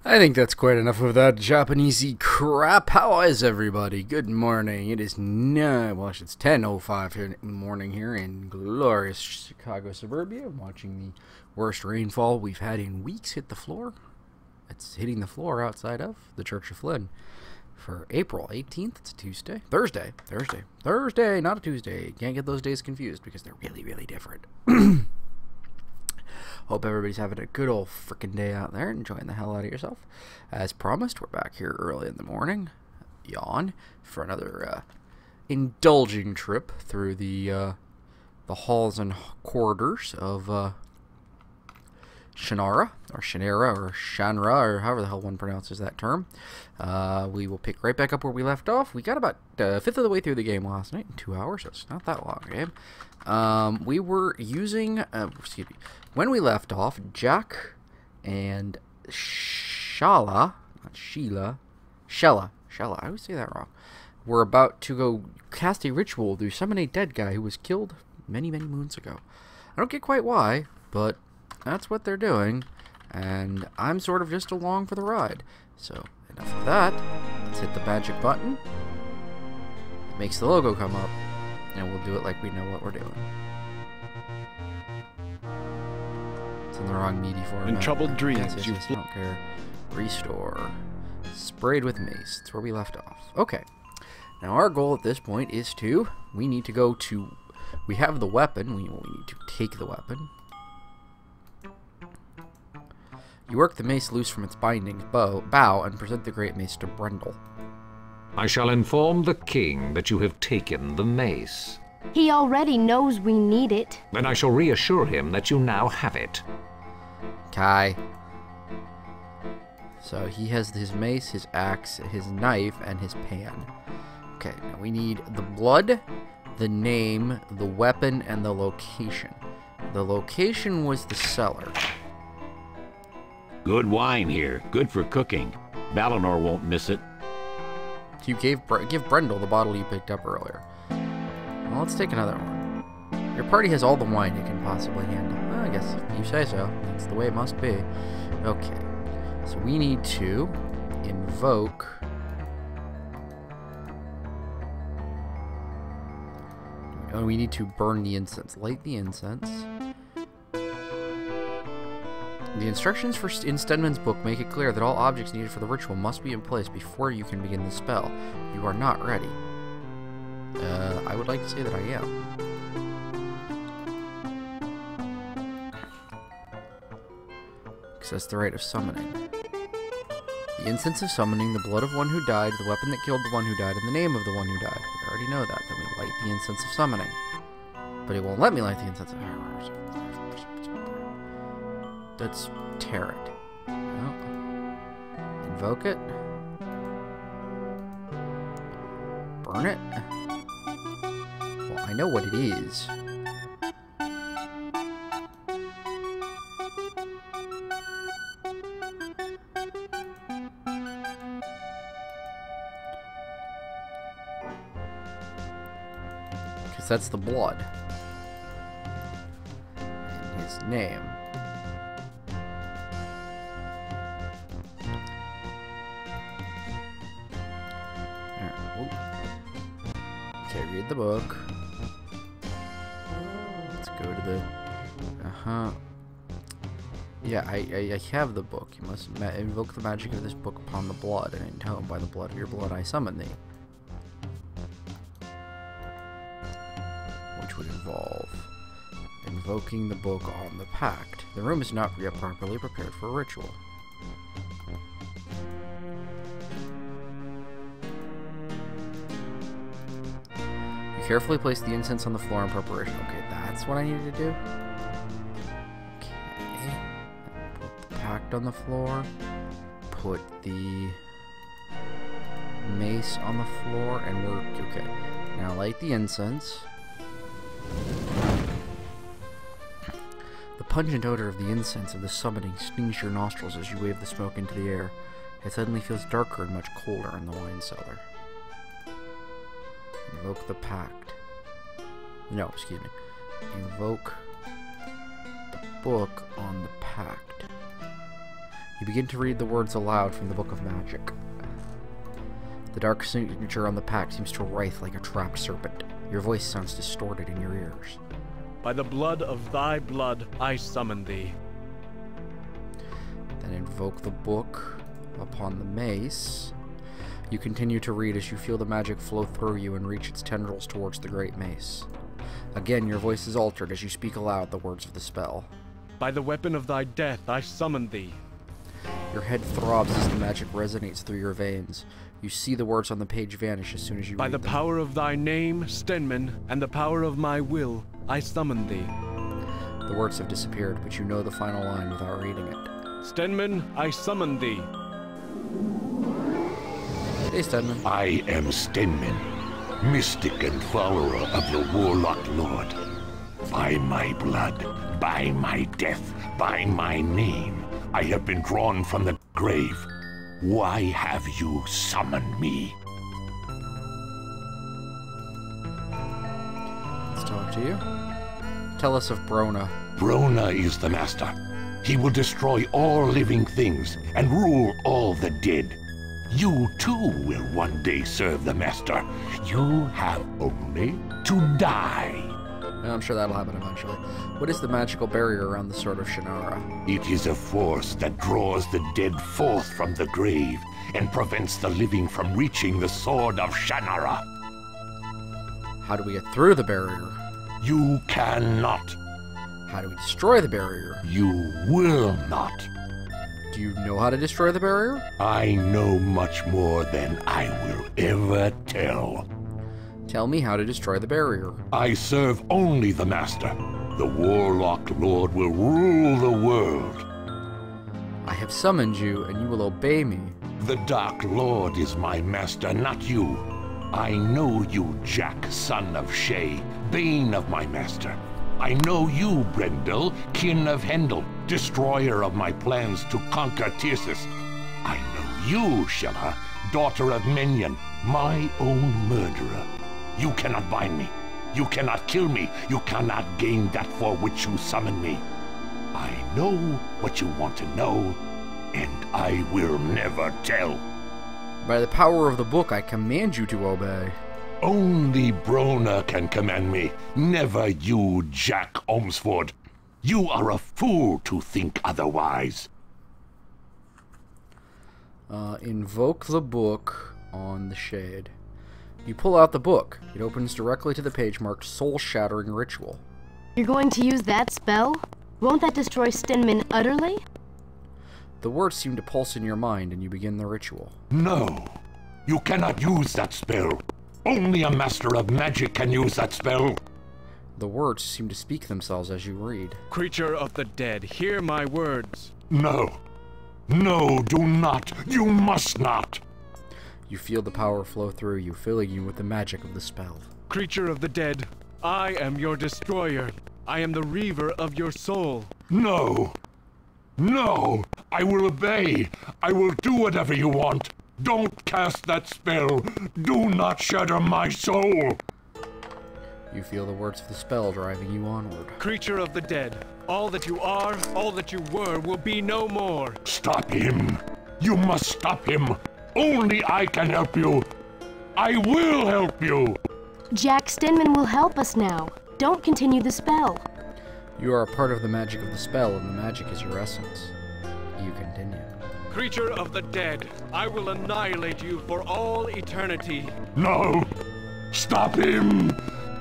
I think that's quite enough of that Japanesey crap. How is everybody? Good morning. It is it's 10:05 here in the morning here in glorious Chicago suburbia. I'm watching the worst rainfall we've had in weeks hit the floor. It's hitting the floor outside of the Church of Flynn for April 18th. It's a Tuesday. Thursday, not a Tuesday. Can't get those days confused because they're really, really different. Hope everybody's having a good old frickin' day out there, enjoying the hell out of yourself. As promised, we're back here early in the morning, yawn, for another indulging trip through the halls and corridors of Shannara, or Shannara, or however the hell one pronounces that term. We will pick right back up where we left off. We got about a fifth of the way through the game last night in 2 hours, so it's not that long a game. We were using, when we left off, Jack and Shella, I always say that wrong, were about to go cast a ritual to summon a dead guy who was killed many, many moons ago. I don't get quite why, but that's what they're doing, and I'm sort of just along for the ride. So, enough of that. Let's hit the magic button. It makes the logo come up, and we'll do it like we know what we're doing. It's in the wrong meaty format. In troubled dreams, yes, I don't care. Restore. Sprayed with mace. That's where we left off. Okay. Now our goal at this point is we need to go to, we have the weapon, we need to take the weapon. You work the mace loose from its bindings, bow, and present the great mace to Brendel. I shall inform the king that you have taken the mace. He already knows we need it. Then I shall reassure him that you now have it. Kai. So he has his mace, his axe, his knife, and his pan. Okay, now we need the blood, the name, the weapon, and the location. The location was the cellar. Good wine here. Good for cooking. Balinor won't miss it. You give Brendel the bottle you picked up earlier. Well, let's take another one. Your party has all the wine it can possibly handle. Well, I guess if you say so. That's the way it must be. Okay. So we need to invoke... Oh, we need to burn the incense. Light the incense. The instructions in Stedman's book make it clear that all objects needed for the ritual must be in place before you can begin the spell. You are not ready. I would like to say that I am. Because that's the rite of summoning. The incense of summoning, the blood of one who died, the weapon that killed the one who died, and the name of the one who died. We already know that. Then we light the incense of summoning. But it won't let me light the incense of... Let's tear it. Oh. Invoke it. Burn it. Well, I know what it is. Because that's the blood. In his name. Okay, read the book. Let's go to the... Yeah, I have the book. You must invoke the magic of this book upon the blood, and intone by the blood of your blood I summon thee. Which would involve invoking the book on the pact. The room is not yet properly prepared for a ritual. Carefully place the incense on the floor in preparation. Okay, that's what I needed to do. Okay. Put the pact on the floor. Put the mace on the floor and work. Okay. Now light the incense. The pungent odor of the incense of the summoning stings your nostrils as you wave the smoke into the air. It suddenly feels darker and much colder in the wine cellar. Invoke the pact. No, excuse me. Invoke the book on the pact. You begin to read the words aloud from the Book of Magic. The dark signature on the pack seems to writhe like a trapped serpent. Your voice sounds distorted in your ears. By the blood of thy blood, I summon thee. Then invoke the book upon the mace. You continue to read as you feel the magic flow through you and reach its tendrils towards the great mace. Again, your voice is altered as you speak aloud the words of the spell. By the weapon of thy death, I summon thee. Your head throbs as the magic resonates through your veins. You see the words on the page vanish as soon as you read them. By the power of thy name, Stenman, and the power of my will, I summon thee. The words have disappeared, but you know the final line without reading it. Stenman, I summon thee. Hey, Stedman. I am Stenman, mystic and follower of the Warlock Lord. By my blood, by my death, by my name, I have been drawn from the grave. Why have you summoned me? Let's talk to you. Tell us of Brona. Brona is the master. He will destroy all living things and rule all the dead. You too will one day serve the master. You have only to die. I'm sure that'll happen eventually. What is the magical barrier around the Sword of Shannara? It is a force that draws the dead forth from the grave and prevents the living from reaching the Sword of Shannara. How do we get through the barrier? You cannot. How do we destroy the barrier? You will not. Do you know how to destroy the barrier? I know much more than I will ever tell. Tell me how to destroy the barrier. I serve only the master. The Warlock Lord will rule the world. I have summoned you, and you will obey me. The Dark Lord is my master, not you. I know you, Jack, son of Shay, bane of my master. I know you, Brendel, kin of Hendel, destroyer of my plans to conquer Tirsus. I know you, Shella, daughter of Minion, my own murderer. You cannot bind me. You cannot kill me. You cannot gain that for which you summon me. I know what you want to know, and I will never tell. By the power of the book, I command you to obey. Only Brona can command me, never you, Jack Omsford. You are a fool to think otherwise. Invoke the book on the shade. You pull out the book. It opens directly to the page marked Soul-Shattering Ritual. You're going to use that spell? Won't that destroy Stenman utterly? The words seem to pulse in your mind, and you begin the ritual. No, you cannot use that spell. Only a master of magic can use that spell. The words seem to speak themselves as you read. Creature of the dead, hear my words. No. No, do not. You must not. You feel the power flow through you, filling you with the magic of the spell. Creature of the dead, I am your destroyer. I am the reaver of your soul. No. No. I will obey. I will do whatever you want. Don't cast that spell. Do not shatter my soul. You feel the words of the spell driving you onward. Creature of the dead, all that you are, all that you were, will be no more. Stop him. You must stop him. Only I can help you. I will help you. Jack Stenman will help us now. Don't continue the spell. You are a part of the magic of the spell, and the magic is your essence. You continue. Creature of the dead, I will annihilate you for all eternity. No. Stop him.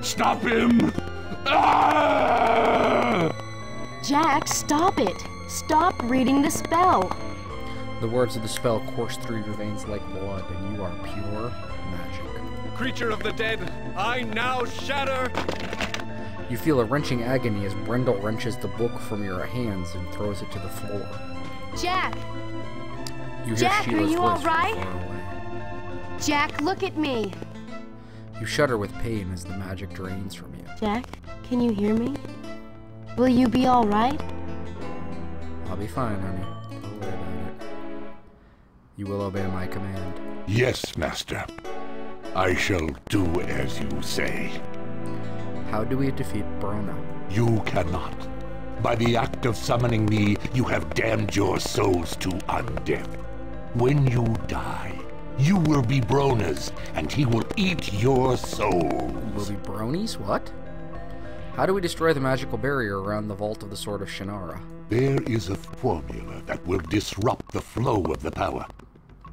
Stop him. Ah! Jack, stop it. Stop reading the spell. The words of the spell course through your veins like blood, and you are pure magic. Creature of the dead, I now shatter. You feel a wrenching agony as Brendel wrenches the book from your hands and throws it to the floor. Jack! You hear Jack, Sheila's are you voice all from right? far away. Jack, look at me. You shudder with pain as the magic drains from you. Jack, can you hear me? Will you be all right? I'll be fine, honey. Don't worry about it. You will obey my command. Yes, master. I shall do as you say. How do we defeat Brona? You cannot. By the act of summoning me, you have damned your souls to undeath. When you die, you will be Brona's, and he will eat your souls. Will be bronies? What? How do we destroy the magical barrier around the vault of the Sword of Shannara? There is a formula that will disrupt the flow of the power.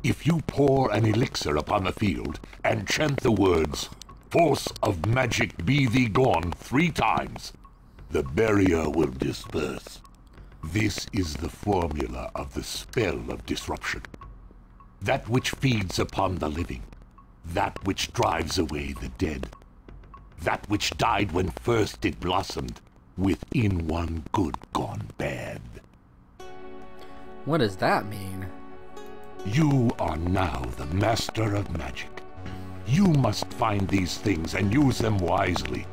If you pour an elixir upon the field and chant the words, "Force of magic be thee gone" 3 times, the barrier will disperse. This is the formula of the spell of disruption. That which feeds upon the living. That which drives away the dead. That which died when first it blossomed, within one good gone bad. What does that mean? You are now the master of magic. You must find these things and use them wisely.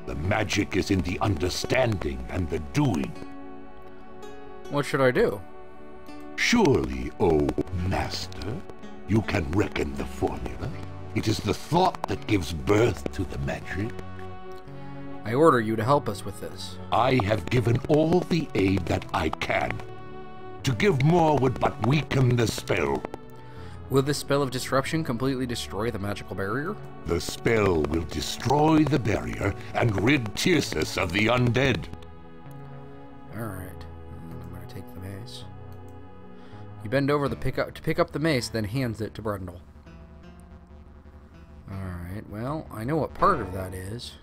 The magic is in the understanding and the doing. What should I do? Surely, O master, you can reckon the formula. It is the thought that gives birth to the magic. I order you to help us with this. I have given all the aid that I can. To give more would but weaken the spell. Will this spell of disruption completely destroy the magical barrier? The spell will destroy the barrier and rid Tirsus of the undead. Alright. I'm gonna take the mace. You bend over to pick up the mace, then hands it to Brundle. Alright, well, I know what part of that is.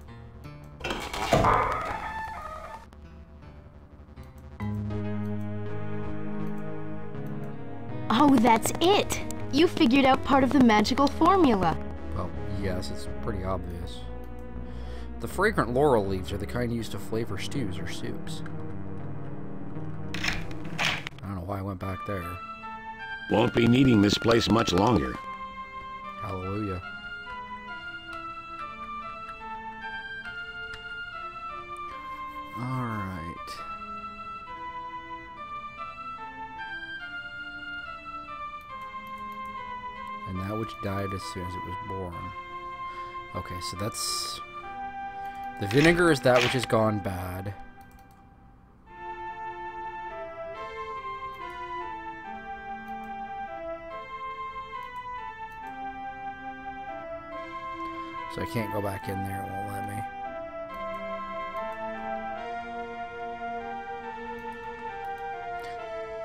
Oh, that's it! You figured out part of the magical formula. Well, yes, it's pretty obvious. The fragrant laurel leaves are the kind used to flavor stews or soups. I don't know why I went back there. Won't be needing this place much longer. Hallelujah. Alright. And that which died as soon as it was born. Okay, so that's... The vinegar is that which has gone bad. So I can't go back in there, it won't let me.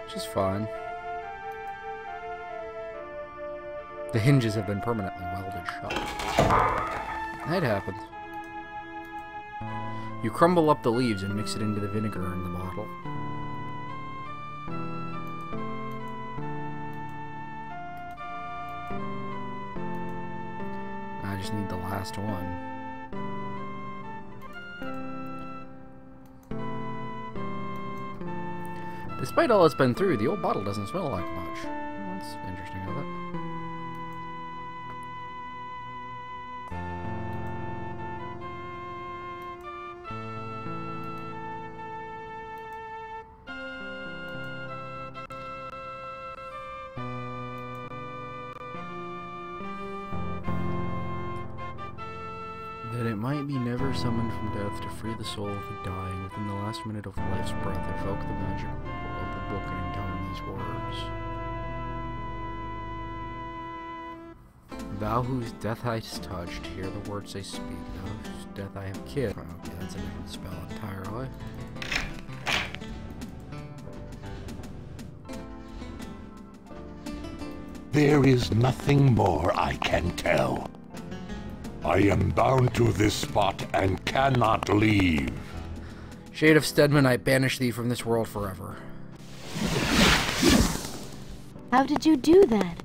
Which is fine. The hinges have been permanently welded shut. That happens. You crumble up the leaves and mix it into the vinegar in the bottle. I just need the last one. Despite all it's been through, the old bottle doesn't smell like much. That's interesting, isn't it? That it might be never summoned from death to free the soul of the dying within the last minute of life's breath, evoke the magic of the book and intone these words. Thou whose death hast touched, hear the words I speak. Thou whose death I have killed. Okay, that's a different spell entirely. There is nothing more I can tell. I am bound to this spot and cannot leave. Shade of Stedman, I banish thee from this world forever. How did you do that?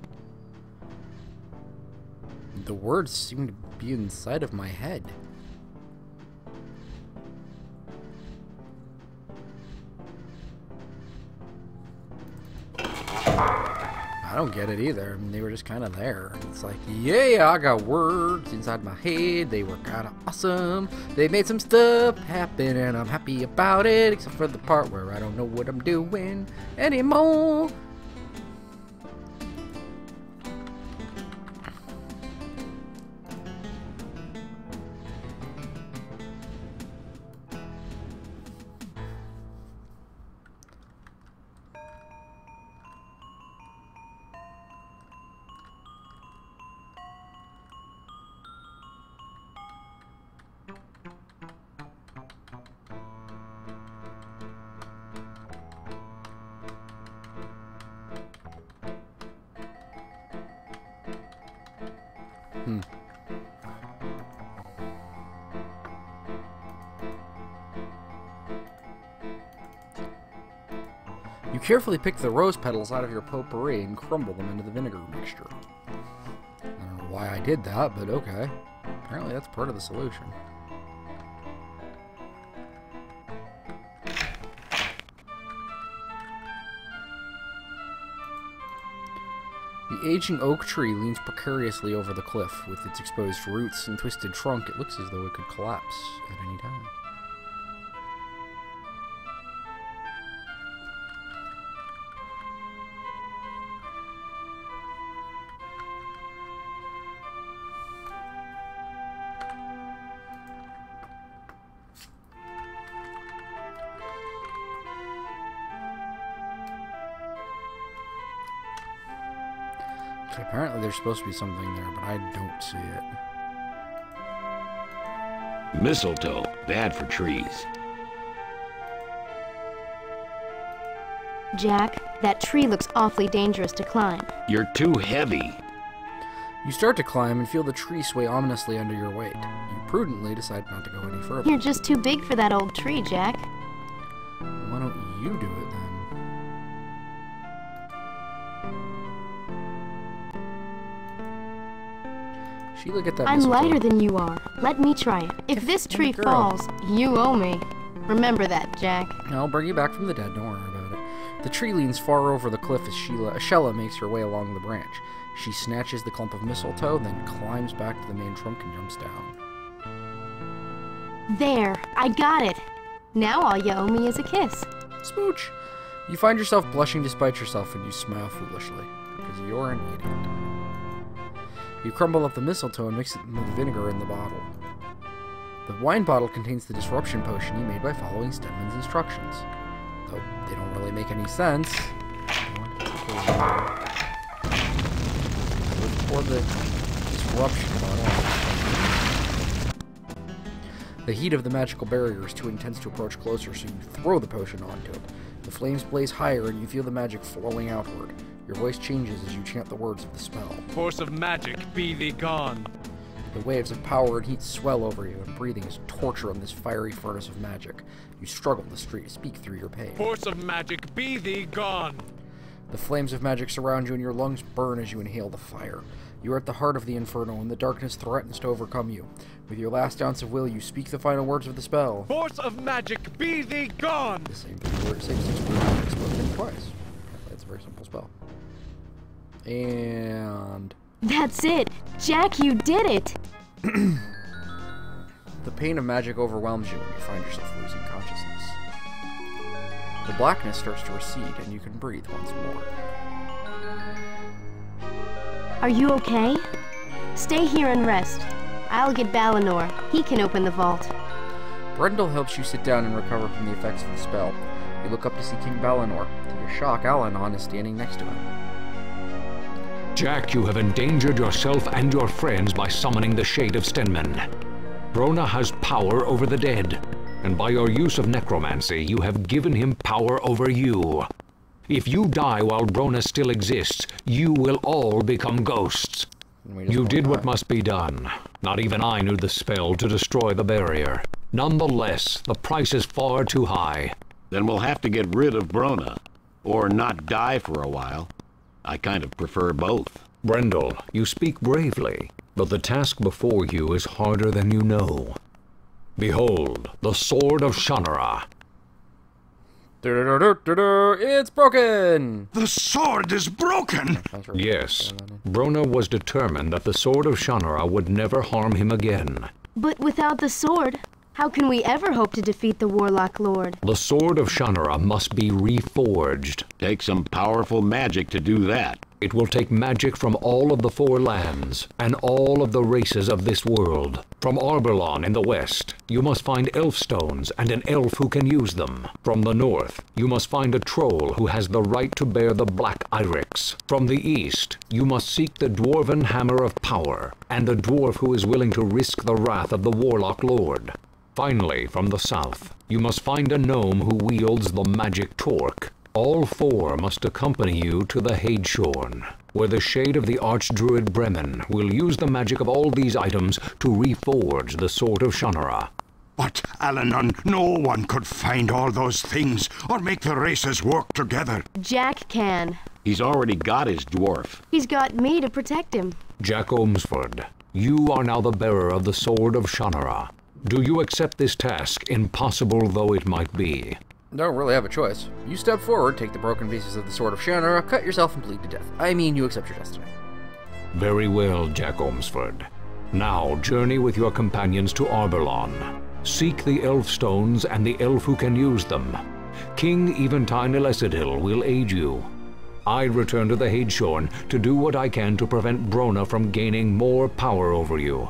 The words seem to be inside of my head. I don't get it either. I mean, they were just kind of there. It's like, yeah, I got words inside my head. They were kind of awesome. They made some stuff happen, and I'm happy about it, except for the part where I don't know what I'm doing anymore. You carefully pick the rose petals out of your potpourri and crumble them into the vinegar mixture. I don't know why I did that, but okay. Apparently that's part of the solution. The aging oak tree leans precariously over the cliff. With its exposed roots and twisted trunk, it looks as though it could collapse at any time. Okay, apparently there's supposed to be something there, but I don't see it. Mistletoe, bad for trees. Jack, that tree looks awfully dangerous to climb. You're too heavy. You start to climb and feel the tree sway ominously under your weight. You prudently decide not to go any further. You're just too big for that old tree, Jack. Why don't you do it then? Sheila, get that I'm mistletoe. lighter than you are. Let me try it. If this tree girl. falls, you owe me. Remember that, Jack. I'll bring you back from the dead, don't worry about it. The tree leans far over the cliff as Shella makes her way along the branch. She snatches the clump of mistletoe, then climbs back to the main trunk and jumps down. There, I got it. Now all you owe me is a kiss. Smooch! You find yourself blushing despite yourself and you smile foolishly, because you're an idiot. You crumble up the mistletoe and mix it with vinegar in the bottle. The wine bottle contains the disruption potion you made by following Stedman's instructions. Though they don't really make any sense. Let's pour the disruption bottle. The heat of the magical barrier is too intense to approach closer, so you throw the potion onto it. The flames blaze higher and you feel the magic flowing outward. Your voice changes as you chant the words of the spell. Force of magic, be thee gone. The waves of power and heat swell over you, and breathing is torture on this fiery furnace of magic. You struggle to speak through your pain. Force of magic, be thee gone. The flames of magic surround you and your lungs burn as you inhale the fire. You are at the heart of the inferno, and the darkness threatens to overcome you. With your last ounce of will, you speak the final words of the spell. Force of magic, be thee gone. The same 6 words spoken twice. That's a very simple spell. And That's it. Jack, you did it. the pain of magic overwhelms you when you find yourself losing consciousness. The blackness starts to recede, and you can breathe once more. Are you okay? Stay here and rest. I'll get Balinor. He can open the vault. Brendel helps you sit down and recover from the effects of the spell. You look up to see King Balinor. To your shock, Alanon is standing next to him. Jack, you have endangered yourself and your friends by summoning the Shade of Stenman. Brona has power over the dead, and by your use of necromancy, you have given him power over you. If you die while Brona still exists, you will all become ghosts. You did what must be done. Not even I knew the spell to destroy the barrier. Nonetheless, the price is far too high. Then we'll have to get rid of Brona. Or not die for a while. I kind of prefer both. Brendel, you speak bravely, but the task before you is harder than you know. Behold, the Sword of Shannara. It's broken! The sword is broken! Yes, Brona was determined that the Sword of Shannara would never harm him again. But without the sword, how can we ever hope to defeat the Warlock Lord? The Sword of Shannara must be reforged. Take some powerful magic to do that. It will take magic from all of the four lands, and all of the races of this world. From Arberlon in the west, you must find elf stones and an elf who can use them. From the north, you must find a troll who has the right to bear the black iris. From the east, you must seek the dwarven hammer of power, and a dwarf who is willing to risk the wrath of the Warlock Lord. Finally, from the south, you must find a gnome who wields the magic torque. All four must accompany you to the Hadeshorn. where the shade of the Archdruid Bremen will use the magic of all these items to reforge the Sword of Shannara. But, Alanon, no one could find all those things or make the races work together. Jack can. He's already got his dwarf. He's got me to protect him. Jack Omsford, you are now the bearer of the Sword of Shannara. Do you accept this task, impossible though it might be? Don't really have a choice. You step forward, take the broken pieces of the Sword of Shannara, cut yourself, and bleed to death. I mean, you accept your destiny. Very well, Jack Omsford. Now journey with your companions to Arberlon. Seek the elf stones and the elf who can use them. King Eventine Elesidil will aid you. I return to the Hadeshorn to do what I can to prevent Brona from gaining more power over you.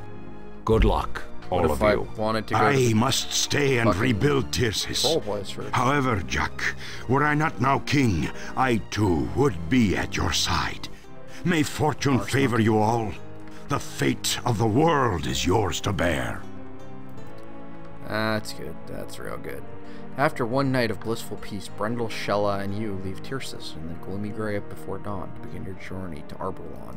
Good luck, all of you. Wanted to go I must stay and rebuild Tircis. first. However, Jack, were I not now king, I too would be at your side. May fortune favor you all. The fate of the world is yours to bear. That's good. That's real good. After one night of blissful peace, Brendel, Shella, and you leave Tircis in the gloomy gray up before dawn to begin your journey to Arberlon.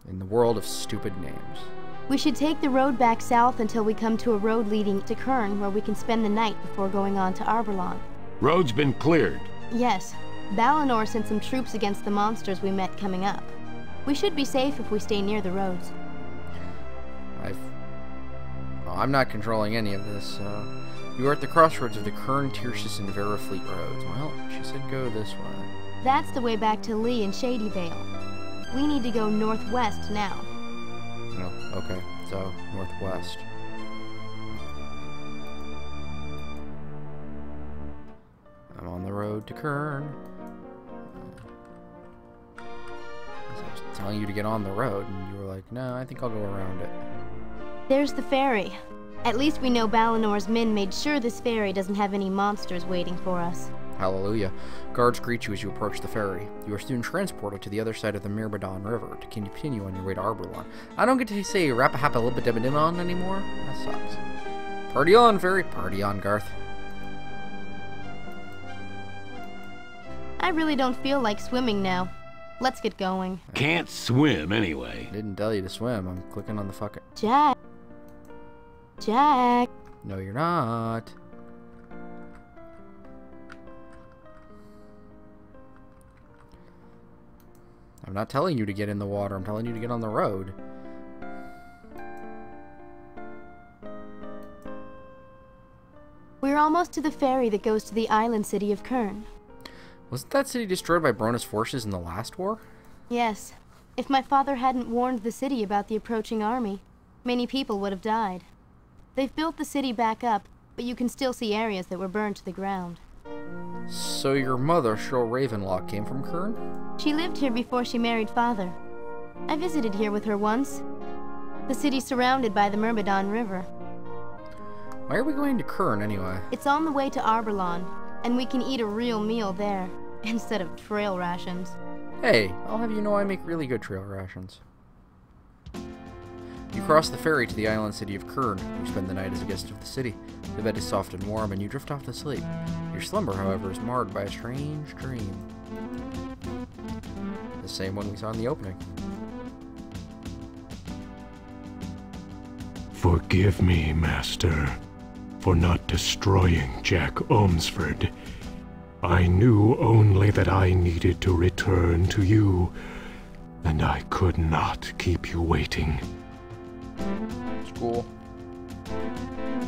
In the world of stupid names. We should take the road back south until we come to a road leading to Kern where we can spend the night before going on to Arberlon. Road's been cleared. Yes. Balinor sent some troops against the monsters we met coming up. We should be safe if we stay near the roads. I'm not controlling any of this. You are at the crossroads of the Kern, Tircis, and Verafleet roads. Well, she said go this way. That's the way back to Lee and Shadyvale. We need to go northwest now. Oh, okay. So, northwest. I'm on the road to Kern. I was telling you to get on the road, and you were like, no, I think I'll go around it. There's the ferry. At least we know Balinor's men made sure this ferry doesn't have any monsters waiting for us. Hallelujah. Guards greet you as you approach the ferry. You are soon transported to the other side of the Myrmidon River to continue on your way to Arberlon. I don't get to say Rapahapalibadibadimon anymore. That sucks. Party on, ferry. Party on, Garth. I really don't feel like swimming now. Let's get going. Can't swim anyway. Didn't tell you to swim. I'm clicking on the fucking... Jack. Jack. No, you're not. I'm not telling you to get in the water. I'm telling you to get on the road. We're almost to the ferry that goes to the island city of Kern. Wasn't that city destroyed by Brona's forces in the last war? Yes. If my father hadn't warned the city about the approaching army, many people would have died. They've built the city back up, but you can still see areas that were burned to the ground. So your mother, Shrill Ravenlock, came from Kern? She lived here before she married father. I visited here with her once. The city's surrounded by the Myrmidon River. Why are we going to Kern anyway? It's on the way to Arberlon, and we can eat a real meal there, instead of trail rations. Hey, I'll have you know I make really good trail rations. You cross the ferry to the island city of Kern. You spend the night as a guest of the city. The bed is soft and warm, and you drift off to sleep. Your slumber, however, is marred by a strange dream. The same one we saw in the opening. Forgive me, Master, for not destroying Jack Omsford. I knew only that I needed to return to you, and I could not keep you waiting. It's cool.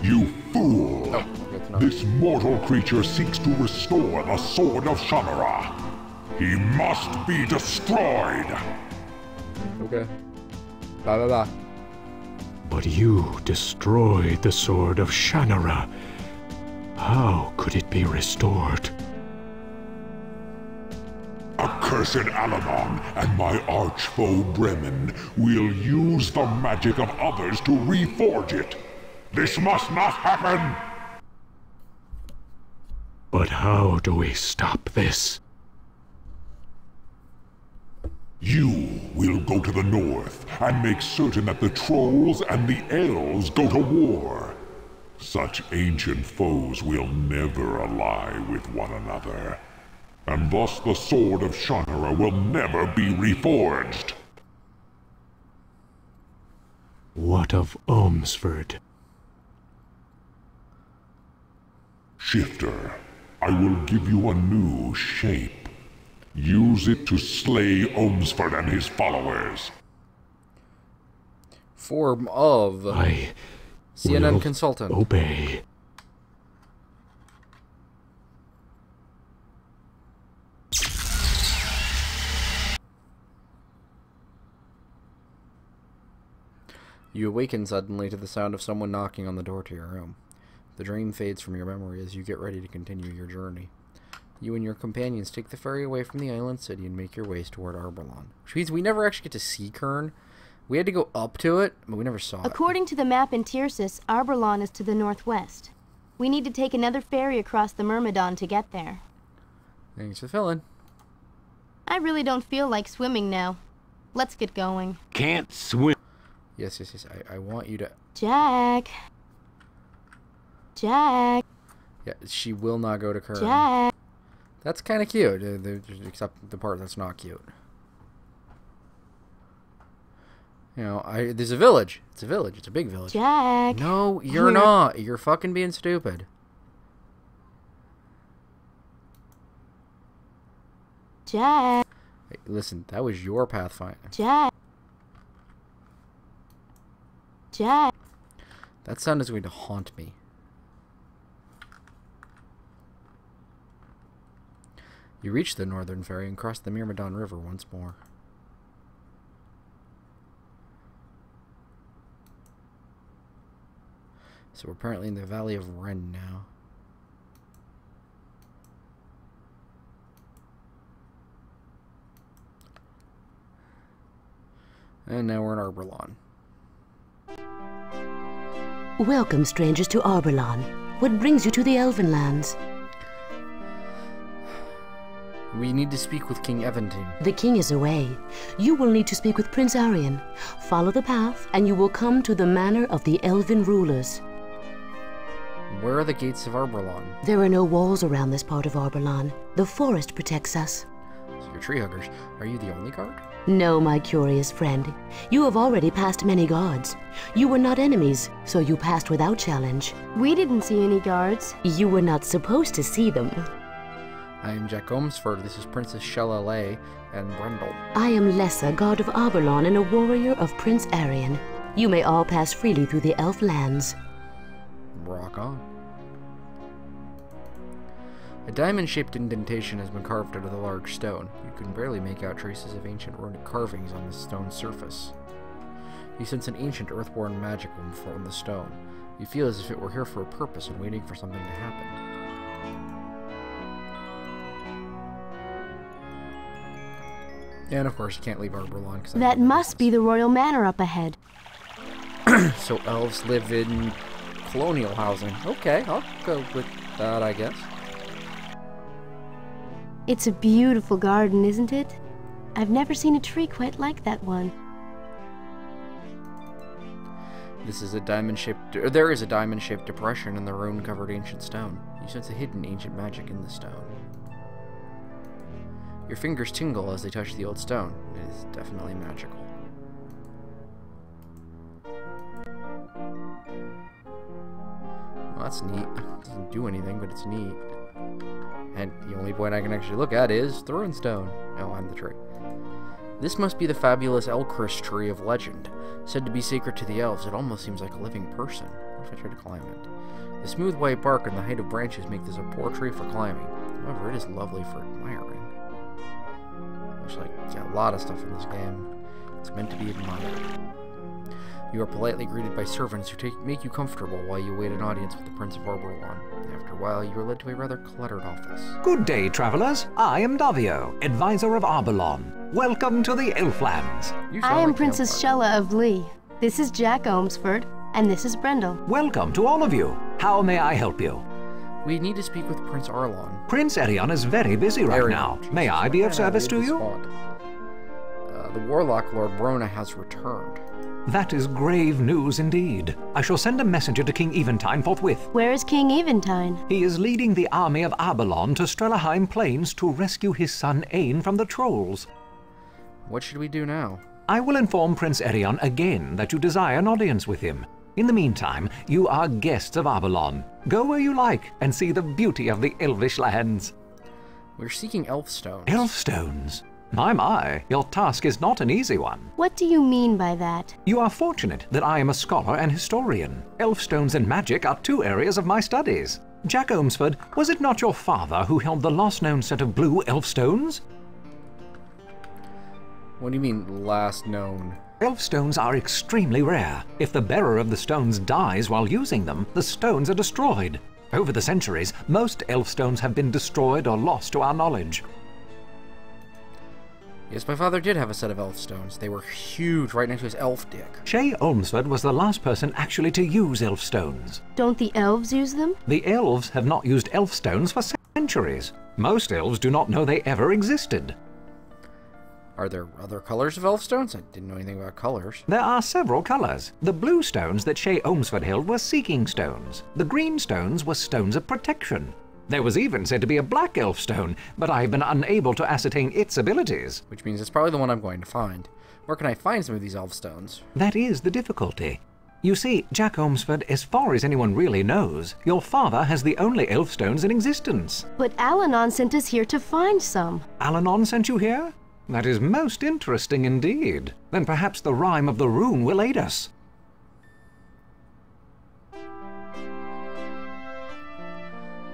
You fool! Oh, good to know. This mortal creature seeks to restore the Sword of Shannara. He must be destroyed! Okay. Blah, blah, blah. But you destroyed the Sword of Shannara. How could it be restored? Accursed Alanon and my arch-foe Bremen will use the magic of others to reforge it. This must not happen! But how do we stop this? You will go to the north and make certain that the trolls and the elves go to war. Such ancient foes will never ally with one another. and thus the sword of Shannara will never be reforged. What of Omsford? Shifter, I will give you a new shape. Use it to slay Omsford and his followers. Form of I CNN will consultant. obey. You awaken suddenly to the sound of someone knocking on the door to your room. The dream fades from your memory as you get ready to continue your journey. You and your companions take the ferry away from the island city and make your ways toward Arborlon. Which means we never actually get to see Kern. We had to go up to it, but we never saw it. According to the map in Tyrsis, Arborlon is to the northwest. We need to take another ferry across the Myrmidon to get there. Thanks for filling. I really don't feel like swimming now. Let's get going. Can't swim. Yes. I want you to... Jack. Jack. Yeah, she will not go to Kern. Jack. That's kind of cute, except the part that's not cute. You know, there's a village. It's a village. It's a big village. Jack. No, you're not. You're fucking being stupid. Jack. Hey, listen, that was your Pathfinder. Jack. Jack. That sound is going to haunt me. You reach the northern ferry and cross the Myrmidon River once more. So we're apparently in the Valley of Ren now. And now we're in Arborlon. Welcome, strangers, to Arborlon. What brings you to the Elven lands? We need to speak with King Eventine. The king is away. You will need to speak with Prince Arian. Follow the path, and you will come to the manor of the Elven rulers. Where are the gates of Arborlon? There are no walls around this part of Arborlon. The forest protects us. So you're tree huggers. Are you the only guard? No, my curious friend. You have already passed many guards. You were not enemies, so you passed without challenge. We didn't see any guards. You were not supposed to see them. I am Jack Omsford. This is Princess Shannara and Brendel. I am Lessa, guard of Arborlon and a warrior of Prince Arian. You may all pass freely through the elf lands. Rock on. A diamond-shaped indentation has been carved out of the large stone. You can barely make out traces of ancient runic carvings on the stone surface. You sense an ancient earthborn magic from the stone. You feel as if it were here for a purpose and waiting for something to happen. And of course, you can't leave Arborlon because that must be the royal manor up ahead. So elves live in colonial housing. Okay, I'll go with that, I guess. It's a beautiful garden, isn't it? I've never seen a tree quite like that one. This is a diamond-shaped... There is a diamond-shaped depression in the rune-covered ancient stone. You sense a hidden ancient magic in the stone. Your fingers tingle as they touch the old stone. It is definitely magical. Well, that's neat. It doesn't do anything, but it's neat. And the only point I can actually look at is the rune stone. Oh, I'm the tree. This must be the fabulous Elchris tree of legend. Said to be sacred to the elves, it almost seems like a living person. What if I try to climb it? The smooth white bark and the height of branches make this a poor tree for climbing. However, it is lovely for admiring. There's like a lot of stuff in this game. It's meant to be admired. You are politely greeted by servants who make you comfortable while you await an audience with the Prince of Arborlon. After a while, you are led to a rather cluttered office. Good day, travelers. I am Davio, advisor of Arborlon. Welcome to the Elflands. I am Princess Shella of Lee. This is Jack Omsford, and this is Brendel. Welcome to all of you. How may I help you? We need to speak with Prince Arlon. Prince Arion is very busy right now. May I be of service to you? The Warlock Lord Brona has returned. That is grave news indeed. I shall send a messenger to King Eventide forthwith. Where is King Eventide? He is leading the army of Abalon to Strellerheim Plains to rescue his son Ain from the trolls. What should we do now? I will inform Prince Erion again that you desire an audience with him. In the meantime, you are guests of Abalon. Go where you like and see the beauty of the elvish lands. We're seeking elf stones. Elf stones? My, your task is not an easy one. What do you mean by that? You are fortunate that I am a scholar and historian. Elf stones and magic are two areas of my studies. Jack Omsford, was it not your father who held the last known set of blue elf stones? What do you mean, last known? Elf stones are extremely rare. If the bearer of the stones dies while using them, the stones are destroyed. Over the centuries, most elf stones have been destroyed or lost to our knowledge. Yes, my father did have a set of elf stones. They were huge, right next to his elf dick. Shay Olmsford was the last person actually to use elf stones. Don't the elves use them? The elves have not used elf stones for centuries. Most elves do not know they ever existed. Are there other colors of elf stones? I didn't know anything about colors. There are several colors. The blue stones that Shay Olmsford held were seeking stones. The green stones were stones of protection. There was even said to be a black elf stone, but I have been unable to ascertain its abilities. Which means it's probably the one I'm going to find. Where can I find some of these elf stones? That is the difficulty. You see, Jack Olmsford, as far as anyone really knows, your father has the only elf stones in existence. But Alanon sent us here to find some. Alanon sent you here? That is most interesting indeed. Then perhaps the rhyme of the rune will aid us.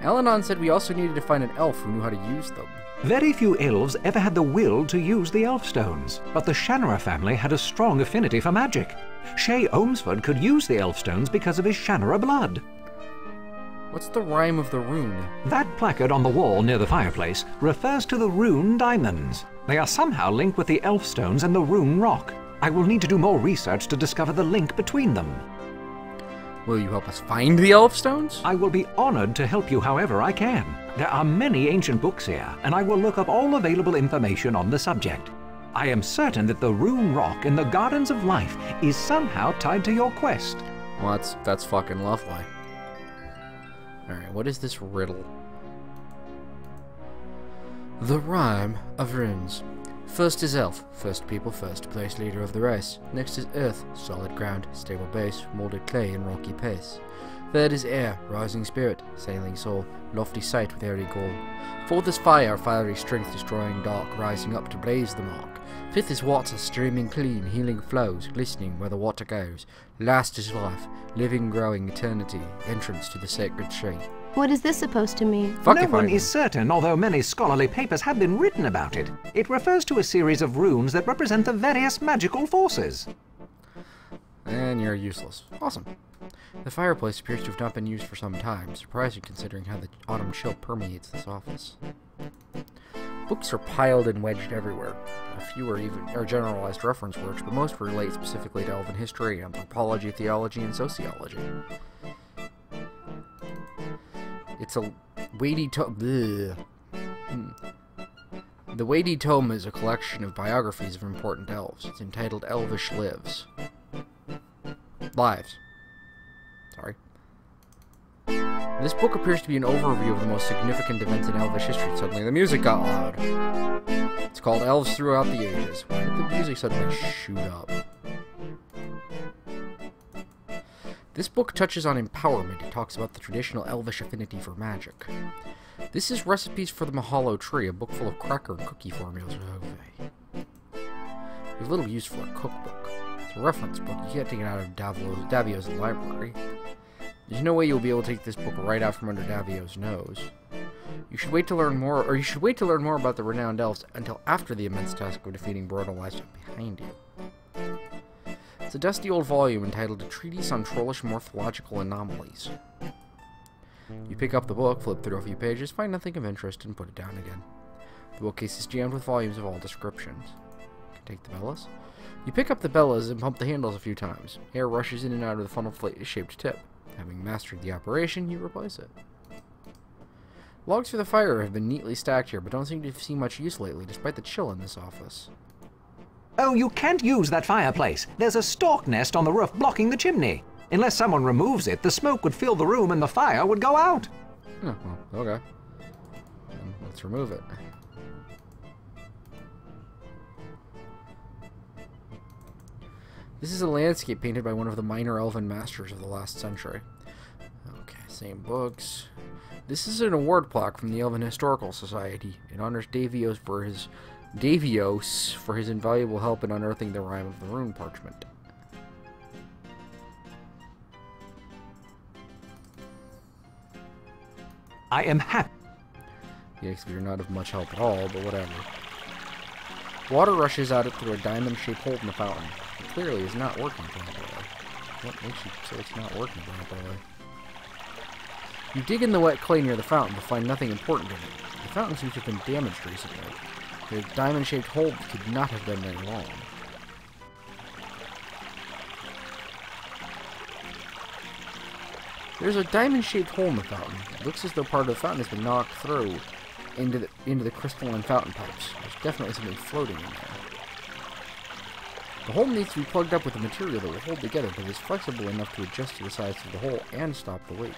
Alanon said we also needed to find an elf who knew how to use them. Very few elves ever had the will to use the elf stones, but the Shannara family had a strong affinity for magic. Shay Olmsford could use the elf stones because of his Shannara blood. What's the rhyme of the rune? That placard on the wall near the fireplace refers to the rune diamonds. They are somehow linked with the elf stones and the rune rock. I will need to do more research to discover the link between them. Will you help us find the elf stones? I will be honored to help you however I can. There are many ancient books here, and I will look up all available information on the subject. I am certain that the rune rock in the Gardens of Life is somehow tied to your quest. Well, that's fucking lovely. Alright, what is this riddle? The rhyme of runes. First is elf, first people, first place, leader of the race. Next is earth, solid ground, stable base, molded clay and rocky pace. Third is air, rising spirit, sailing soul, lofty sight with airy goal. Fourth is fire, fiery strength, destroying dark, rising up to blaze the mark. Fifth is water, streaming clean, healing flows, glistening where the water goes. Last is life, living, growing, eternity, entrance to the sacred tree. What is this supposed to mean? No one is certain, although many scholarly papers have been written about it. It refers to a series of runes that represent the various magical forces. And you're useless. Awesome. The fireplace appears to have not been used for some time, surprising considering how the autumn chill permeates this office. Books are piled and wedged everywhere. A few are generalized reference works, but most relate specifically to elven history, anthropology, theology, and sociology. It's a weighty tome. The weighty tome is a collection of biographies of important elves. It's entitled Elvish Lives. Lives. Sorry. This book appears to be an overview of the most significant events in Elvish history. Suddenly the music got loud. It's called Elves Throughout the Ages. Why did the music suddenly shoot up? This book touches on empowerment. It talks about the traditional elvish affinity for magic. This is Recipes for the Mahalo Tree, a book full of cracker and cookie formulas. We have little use for a cookbook. It's a reference book. You can't take it out of Davio's library. There's no way you'll be able to take this book right out from under Davio's nose. You should wait to learn more about the renowned elves until after the immense task of defeating Broda lies behind you. It's a dusty old volume entitled A Treatise on Trollish Morphological Anomalies. You pick up the book, flip through a few pages, find nothing of interest, and put it down again. The bookcase is jammed with volumes of all descriptions. You can take the bellows. You pick up the bellows and pump the handles a few times. Air rushes in and out of the funnel-shaped tip. Having mastered the operation, you replace it. Logs for the fire have been neatly stacked here, but don't seem to have seen much use lately, despite the chill in this office. Oh, you can't use that fireplace. There's a stork nest on the roof blocking the chimney. Unless someone removes it, the smoke would fill the room and the fire would go out. Oh, well, okay. Then let's remove it. This is a landscape painted by one of the minor elven masters of the last century. Okay, same books. This is an award plaque from the Elven Historical Society. It honors Davios for his invaluable help in unearthing the rhyme of the rune parchment. I am happy. Yes, you're not of much help at all, but whatever. Water rushes out it through a diamond-shaped hole in the fountain. It clearly is not working properly. What makes you say it's not working properly? You dig in the wet clay near the fountain but find nothing important in it. The fountain seems to have been damaged recently. The diamond-shaped hole could not have been very long. There's a diamond-shaped hole in the fountain. It looks as though part of the fountain has been knocked through into the crystalline fountain pipes. There's definitely something floating in there. The hole needs to be plugged up with a material that will hold together, but is flexible enough to adjust to the size of the hole and stop the weight.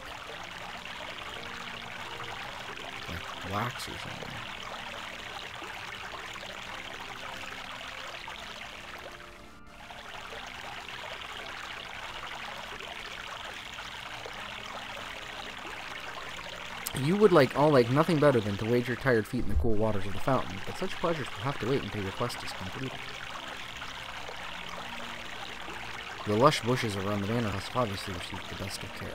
Like wax or something. You would like nothing better than to wade your tired feet in the cool waters of the fountain, but such pleasures will have to wait until your quest is completed. The lush bushes around the manor house have obviously received the best of care.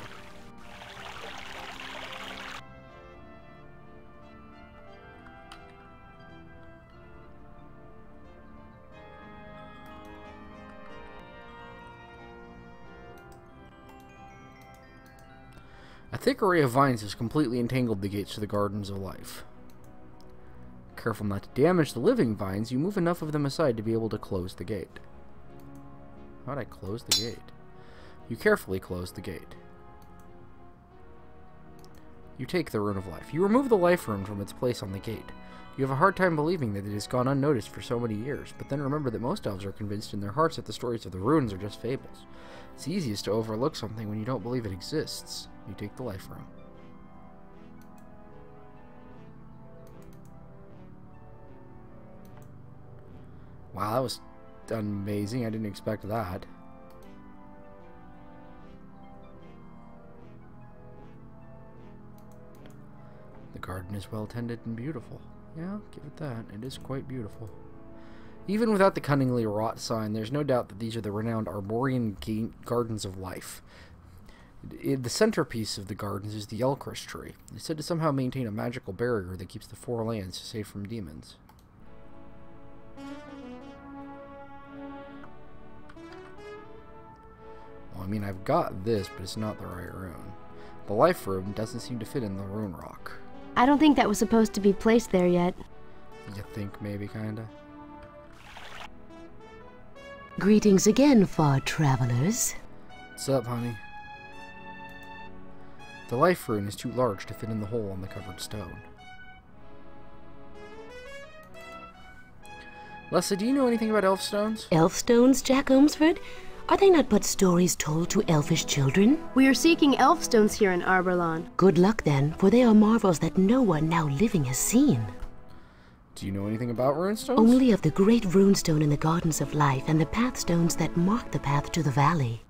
A thick array of vines has completely entangled the gates to the Gardens of Life. Careful not to damage the living vines, you move enough of them aside to be able to close the gate. How'd I close the gate? You carefully close the gate. You take the Rune of Life. You remove the life rune from its place on the gate. You have a hard time believing that it has gone unnoticed for so many years, but then remember that most elves are convinced in their hearts that the stories of the runes are just fables. It's easiest to overlook something when you don't believe it exists. You take the life rune. Wow, that was amazing. I didn't expect that. The garden is well tended and beautiful. Yeah, I'll give it that. It is quite beautiful. Even without the cunningly wrought sign, there's no doubt that these are the renowned Armorian Gardens of Life. The centerpiece of the gardens is the Elcris tree. It's said to somehow maintain a magical barrier that keeps the four lands safe from demons. Well, I mean, I've got this, but it's not the right rune. The life rune doesn't seem to fit in the rune rock. I don't think that was supposed to be placed there yet. You think maybe, kinda? Greetings again, far travelers. What's up, honey? The life rune is too large to fit in the hole on the covered stone. Lessa, do you know anything about elf stones? Elf stones, Jack Omsford? Are they not but stories told to elfish children? We are seeking elf stones here in Arborlawn. Good luck then, for they are marvels that no one now living has seen. Do you know anything about runestones? Only of the great runestone in the Gardens of Life and the pathstones that mark the path to the valley.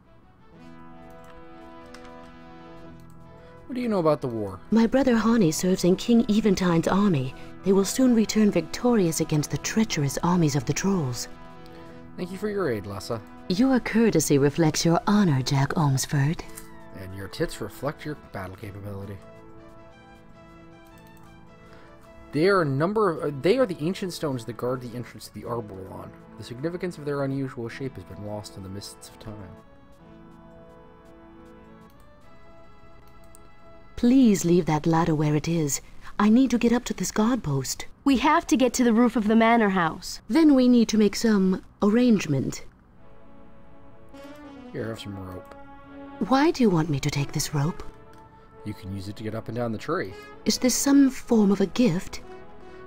What do you know about the war? My brother Hani serves in King Eventine's army. They will soon return victorious against the treacherous armies of the trolls. Thank you for your aid, Lessa. Your courtesy reflects your honor, Jack Omsford. And your tits reflect your battle capability. They are the ancient stones that guard the entrance to the Arborlawn. The significance of their unusual shape has been lost in the mists of time. Please leave that ladder where it is. I need to get up to this guard post. We have to get to the roof of the manor house. Then we need to make some arrangement. Here, have some rope. Why do you want me to take this rope? You can use it to get up and down the tree. Is this some form of a gift?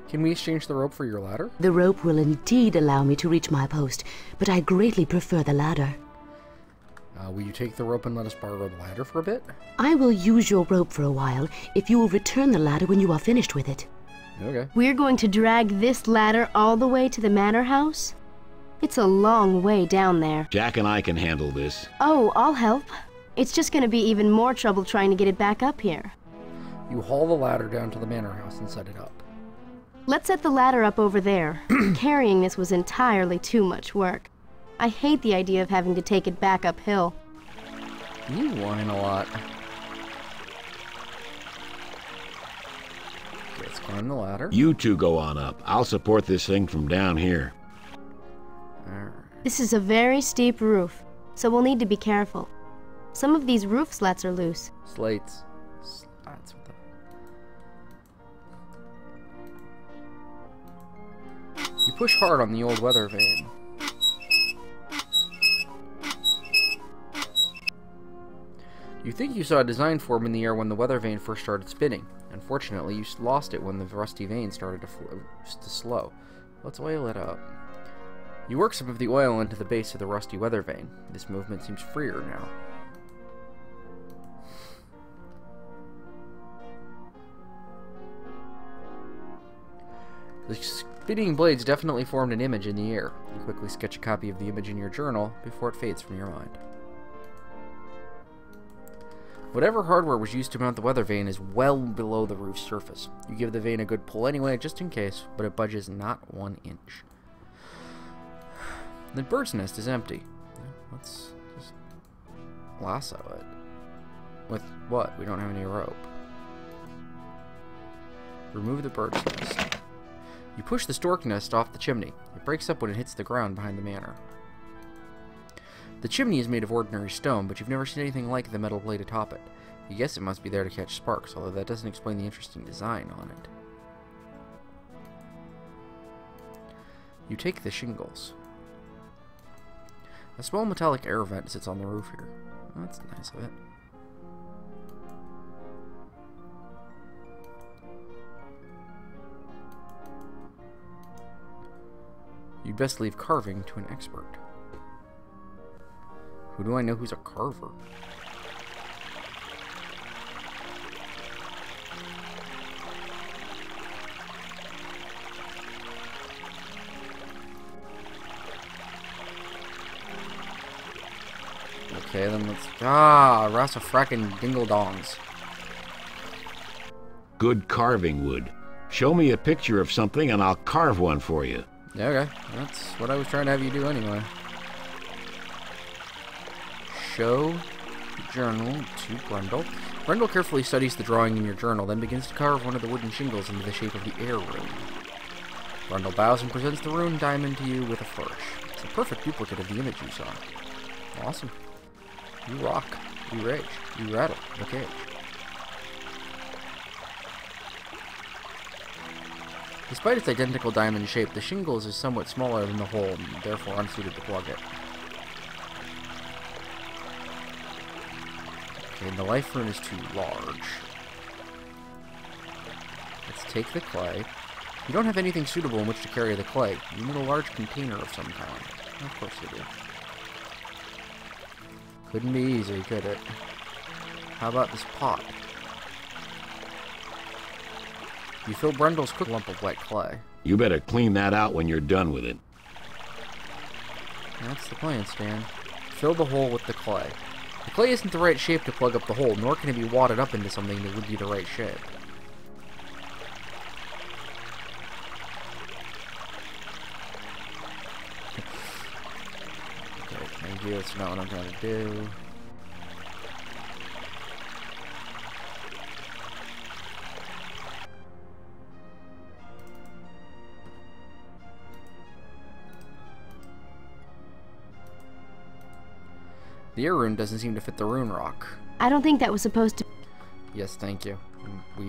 Can we exchange the rope for your ladder? The rope will indeed allow me to reach my post, but I greatly prefer the ladder. Will you take the rope and let us borrow the ladder for a bit? I will use your rope for a while if you will return the ladder when you are finished with it. Okay. We're going to drag this ladder all the way to the manor house? It's a long way down there. Jack and I can handle this. Oh, I'll help. It's just going to be even more trouble trying to get it back up here. You haul the ladder down to the manor house and set it up. Let's set the ladder up over there. Carrying this was entirely too much work. I hate the idea of having to take it back uphill. You whine a lot. Let's climb the ladder. You two go on up. I'll support this thing from down here. Alright. This is a very steep roof, so we'll need to be careful. Some of these roof slats are loose. Slates. Slats. What the... You push hard on the old weather vane. You think you saw a design form in the air when the weather vane first started spinning. Unfortunately, you lost it when the rusty vane started to slow. Let's oil it up. You work some of the oil into the base of the rusty weather vane. This movement seems freer now. The spinning blades definitely formed an image in the air. You quickly sketch a copy of the image in your journal before it fades from your mind. Whatever hardware was used to mount the weather vane is well below the roof's surface. You give the vane a good pull anyway, just in case, but it budges not 1 inch. The bird's nest is empty. Let's just lasso it. With what? We don't have any rope. Remove the bird's nest. You push the stork nest off the chimney. It breaks up when it hits the ground behind the manor. The chimney is made of ordinary stone, but you've never seen anything like the metal plate atop it. You guess it must be there to catch sparks, although that doesn't explain the interesting design on it. You take the shingles. A small metallic air vent sits on the roof here. Oh, that's nice of it. You'd best leave carving to an expert. Who do I know who's a carver? Okay, then let's... Rasa frackin' dingle-dongs. Good carving wood. Show me a picture of something and I'll carve one for you. Okay, that's what I was trying to have you do anyway. Show journal to Brundle. Brundle carefully studies the drawing in your journal, then begins to carve one of the wooden shingles into the shape of the air rune. Brundle bows and presents the rune diamond to you with a flourish. It's a perfect duplicate of the image you saw. Awesome. You rock. You rage. You rattle the cage. Despite its identical diamond shape, the shingles is somewhat smaller than the hole, and therefore unsuited to plug it. Okay, the life rune is too large. Let's take the clay. You don't have anything suitable in which to carry the clay. You need a large container of some kind. Of course you do. Couldn't be easy, could it? How about this pot? You fill Brundle's cook lump of wet clay. You better clean that out when you're done with it. That's the plan, Stan. Fill the hole with the clay. The clay isn't the right shape to plug up the hole, nor can it be wadded up into something that would be the right shape. Okay, thank you. That's not what I'm trying to do. The air rune doesn't seem to fit the rune rock. I don't think that was supposed to... Yes, thank you. We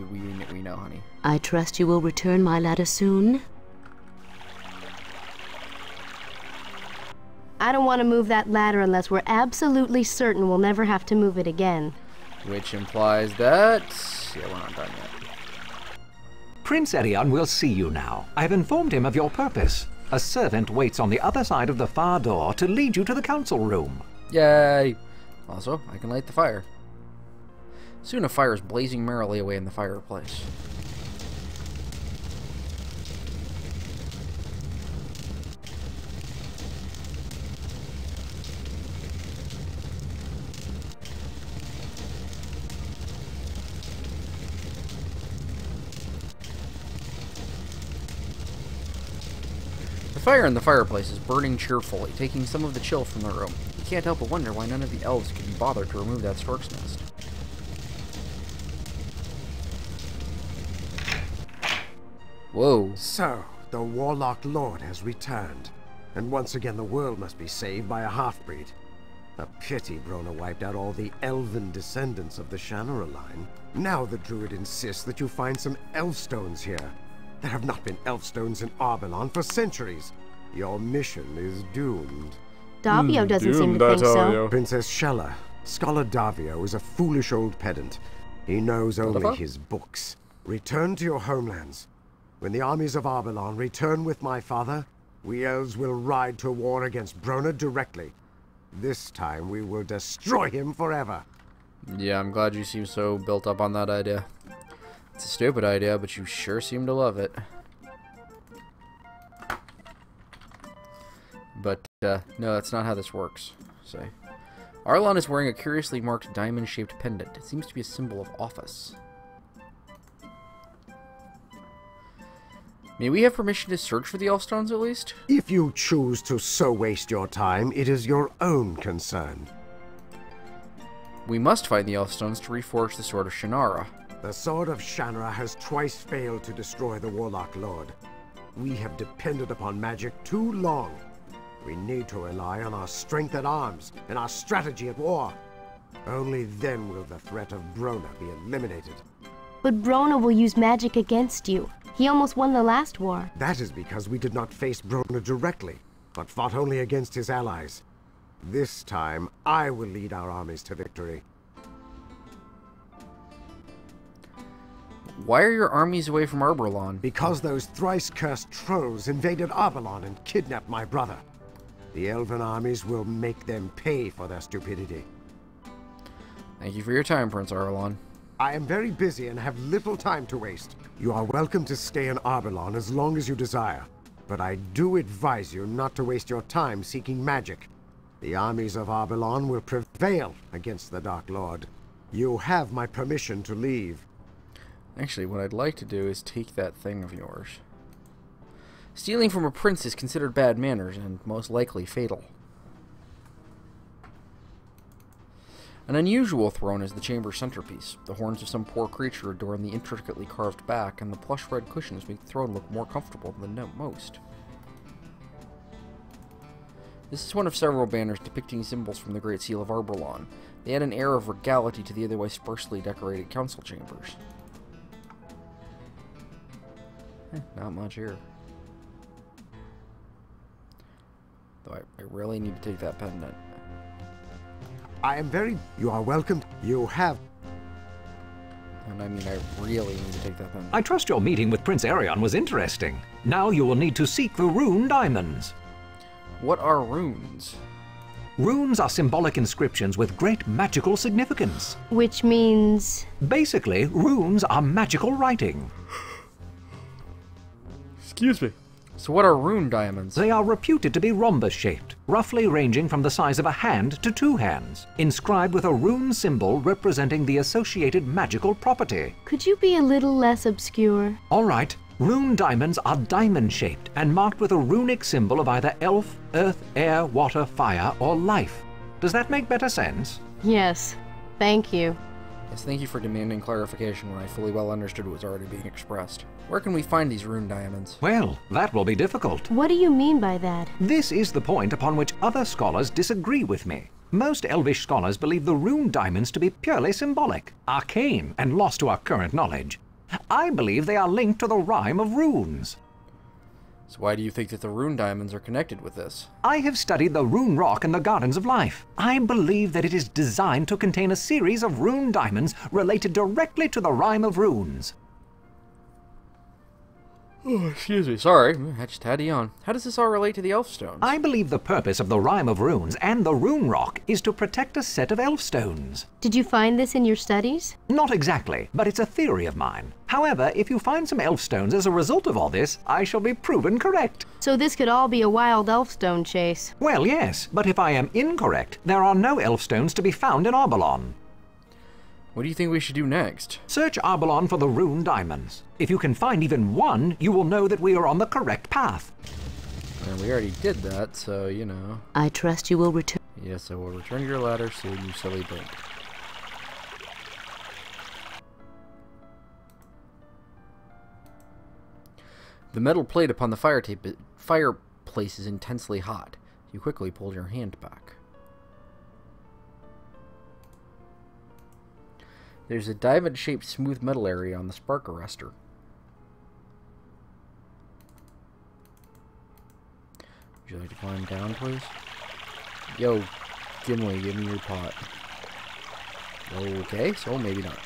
know, honey. I trust you will return my ladder soon. I don't want to move that ladder unless we're absolutely certain we'll never have to move it again. Which implies that... Yeah, we're not done yet. Prince Erion will see you now. I have informed him of your purpose. A servant waits on the other side of the far door to lead you to the council room. Yay! Also, I can light the fire. Soon a fire is blazing merrily away in the fireplace. The fire in the fireplace is burning cheerfully, taking some of the chill from the room. You can't help but wonder why none of the elves could be bothered to remove that stork's nest. Whoa. So, the Warlock Lord has returned, and once again the world must be saved by a half-breed. A pity Brona wiped out all the elven descendants of the Shannara line. Now the druid insists that you find some elf stones here. There have not been elf stones in Arbelon for centuries. Your mission is doomed. Davio doesn't seem to think so. Princess Shella, Scholar Davio is a foolish old pedant. He knows only his books. Return to your homelands. When the armies of Arbelon return with my father, we elves will ride to war against Brona directly. This time we will destroy him forever. Yeah, I'm glad you seem so built up on that idea. It's a stupid idea, but you sure seem to love it. But, no, that's not how this works. Say, Arlon is wearing a curiously marked diamond-shaped pendant. It seems to be a symbol of office. May we have permission to search for the Elfstones, at least? If you choose to so waste your time, it is your own concern. We must find the Elfstones to reforge the Sword of Shannara. The Sword of Shannara has twice failed to destroy the Warlock Lord. We have depended upon magic too long. We need to rely on our strength at arms and our strategy at war. Only then will the threat of Brona be eliminated. But Brona will use magic against you. He almost won the last war. That is because we did not face Brona directly, but fought only against his allies. This time, I will lead our armies to victory. Why are your armies away from Arbelon? Because those thrice-cursed trolls invaded Arbelon and kidnapped my brother. The elven armies will make them pay for their stupidity. Thank you for your time, Prince Arlon. I am very busy and have little time to waste. You are welcome to stay in Arbelon as long as you desire, but I do advise you not to waste your time seeking magic. The armies of Arbelon will prevail against the Dark Lord. You have my permission to leave. Actually, what I'd like to do is take that thing of yours. Stealing from a prince is considered bad manners and most likely fatal. An unusual throne is the chamber's centerpiece. The horns of some poor creature adorn the intricately carved back, and the plush red cushions make the throne look more comfortable than most. This is one of several banners depicting symbols from the Great Seal of Arbelon. They add an air of regality to the otherwise sparsely decorated council chambers. Not much here. Though I really need to take that pendant. I am very... You are welcome. You have... And I mean, I really need to take that pendant. I trust your meeting with Prince Erion was interesting. Now you will need to seek the rune diamonds. What are runes? Runes are symbolic inscriptions with great magical significance. Which means... Basically, runes are magical writing. Excuse me. So what are rune diamonds? They are reputed to be rhombus-shaped, roughly ranging from the size of a hand to 2 hands, inscribed with a rune symbol representing the associated magical property. Could you be a little less obscure? All right. Rune diamonds are diamond-shaped and marked with a runic symbol of either elf, earth, air, water, fire, or life. Does that make better sense? Yes. Thank you. Yes, thank you for demanding clarification when I fully well understood what was already being expressed. Where can we find these rune diamonds? Well, that will be difficult. What do you mean by that? This is the point upon which other scholars disagree with me. Most elvish scholars believe the rune diamonds to be purely symbolic, arcane, and lost to our current knowledge. I believe they are linked to the rhyme of runes. So why do you think that the rune diamonds are connected with this? I have studied the rune rock in the Gardens of Life. I believe that it is designed to contain a series of rune diamonds related directly to the rhyme of runes. Oh, excuse me. Sorry, I just had you on. How does this all relate to the elf stones? I believe the purpose of the Rime of Runes and the Rune Rock is to protect a set of elf stones. Did you find this in your studies? Not exactly, but it's a theory of mine. However, if you find some elf stones as a result of all this, I shall be proven correct. So this could all be a wild elf stone chase. Well, yes, but if I am incorrect, there are no elf stones to be found in Arbalon. What do you think we should do next? Search Arbalon for the rune diamonds. If you can find even one, you will know that we are on the correct path. Well, we already did that, so, you know. I trust you will return. Yes, I will return to your ladder soon, you silly bink. The metal plate upon the fireplace is intensely hot. You quickly pull your hand back. There's a diamond-shaped smooth metal area on the spark arrestor. Would you like to climb down, please? Yo, Gimli, give me your pot. Okay, so maybe not.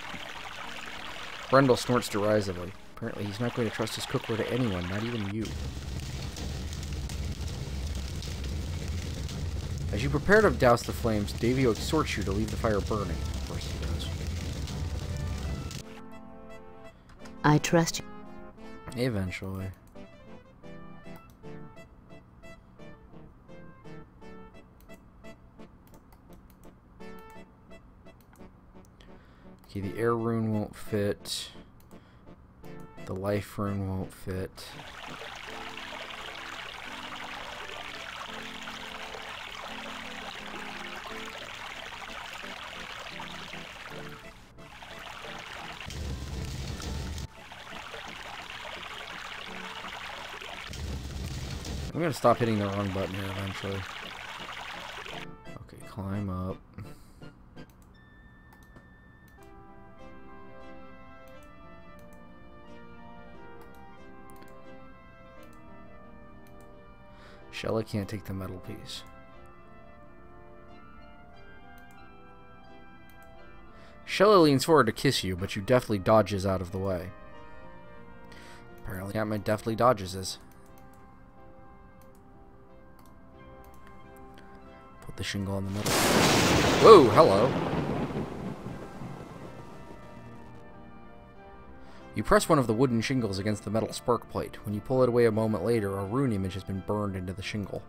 Brendel snorts derisively. Apparently he's not going to trust his cookware to anyone, not even you. As you prepare to douse the flames, Davio exhorts you to leave the fire burning. Of course he does. I trust you. Eventually. Okay, the air rune won't fit. The life rune won't fit. I'm gonna stop hitting the wrong button here eventually. Okay, climb up. Shella can't take the metal piece. Shella leans forward to kiss you, but you deftly dodges out of the way. Apparently, got my deftly dodges is. Put the shingle in the middle. Whoa, hello. You press one of the wooden shingles against the metal spark plate. When you pull it away a moment later, a rune image has been burned into the shingle.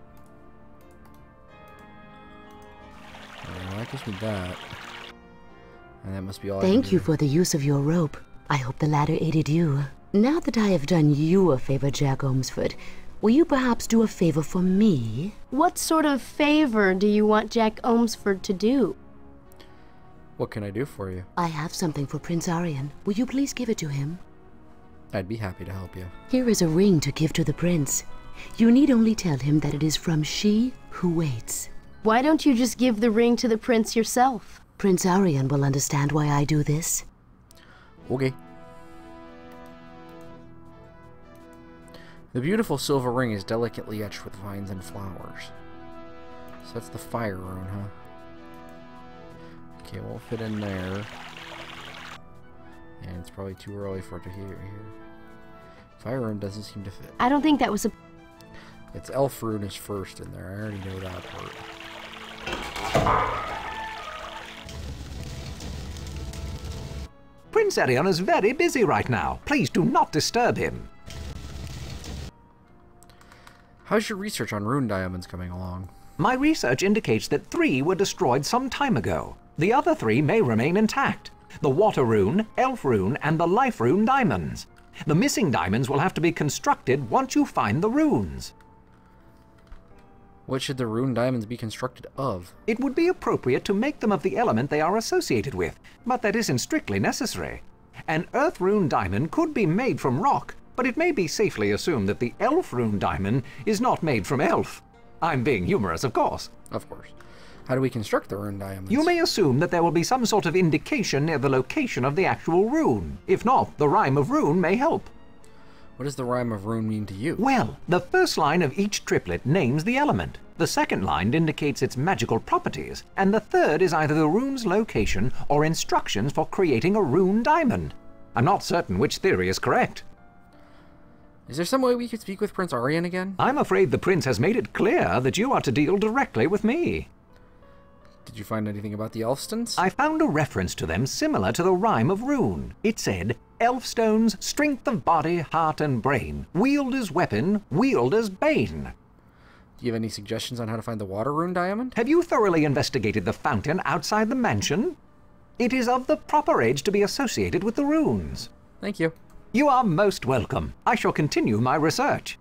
Well, that gives me that. And that must be all I can Thank do. you for the use of your rope. I hope the ladder aided you. Now that I have done you a favor, Jack Omsford, will you perhaps do a favor for me? What sort of favor do you want Jack Omsford to do? What can I do for you? I have something for Prince Aryan. Will you please give it to him? I'd be happy to help you. Here is a ring to give to the prince. You need only tell him that it is from she who waits. Why don't you just give the ring to the prince yourself? Prince Aryan will understand why I do this. Okay. The beautiful silver ring is delicately etched with vines and flowers. So that's the fire rune, huh? Okay, we'll fit in there. And it's probably too early for it to here. Fire rune doesn't seem to fit. I don't think that was a... It's elf rune is first in there. I already know that part. Prince Aryan is very busy right now. Please do not disturb him. How's your research on rune diamonds coming along? My research indicates that 3 were destroyed some time ago. The other 3 may remain intact. The water rune, elf rune, and the life rune diamonds. The missing diamonds will have to be constructed once you find the runes. What should the rune diamonds be constructed of? It would be appropriate to make them of the element they are associated with, but that isn't strictly necessary. An earth rune diamond could be made from rock, but it may be safely assumed that the elf rune diamond is not made from elf. I'm being humorous, of course. Of course. How do we construct the rune diamonds? You may assume that there will be some sort of indication near the location of the actual rune. If not, the rhyme of rune may help. What does the rhyme of rune mean to you? Well, the first line of each triplet names the element. The second line indicates its magical properties, and the third is either the rune's location or instructions for creating a rune diamond. I'm not certain which theory is correct. Is there some way we could speak with Prince Aryan again? I'm afraid the prince has made it clear that you are to deal directly with me. Did you find anything about the Elfstones? I found a reference to them similar to the rhyme of Rune. It said, Elfstones, strength of body, heart, and brain. Wielder's weapon, wielder's bane. Do you have any suggestions on how to find the water rune diamond? Have you thoroughly investigated the fountain outside the mansion? It is of the proper age to be associated with the runes. Thank you. You are most welcome. I shall continue my research.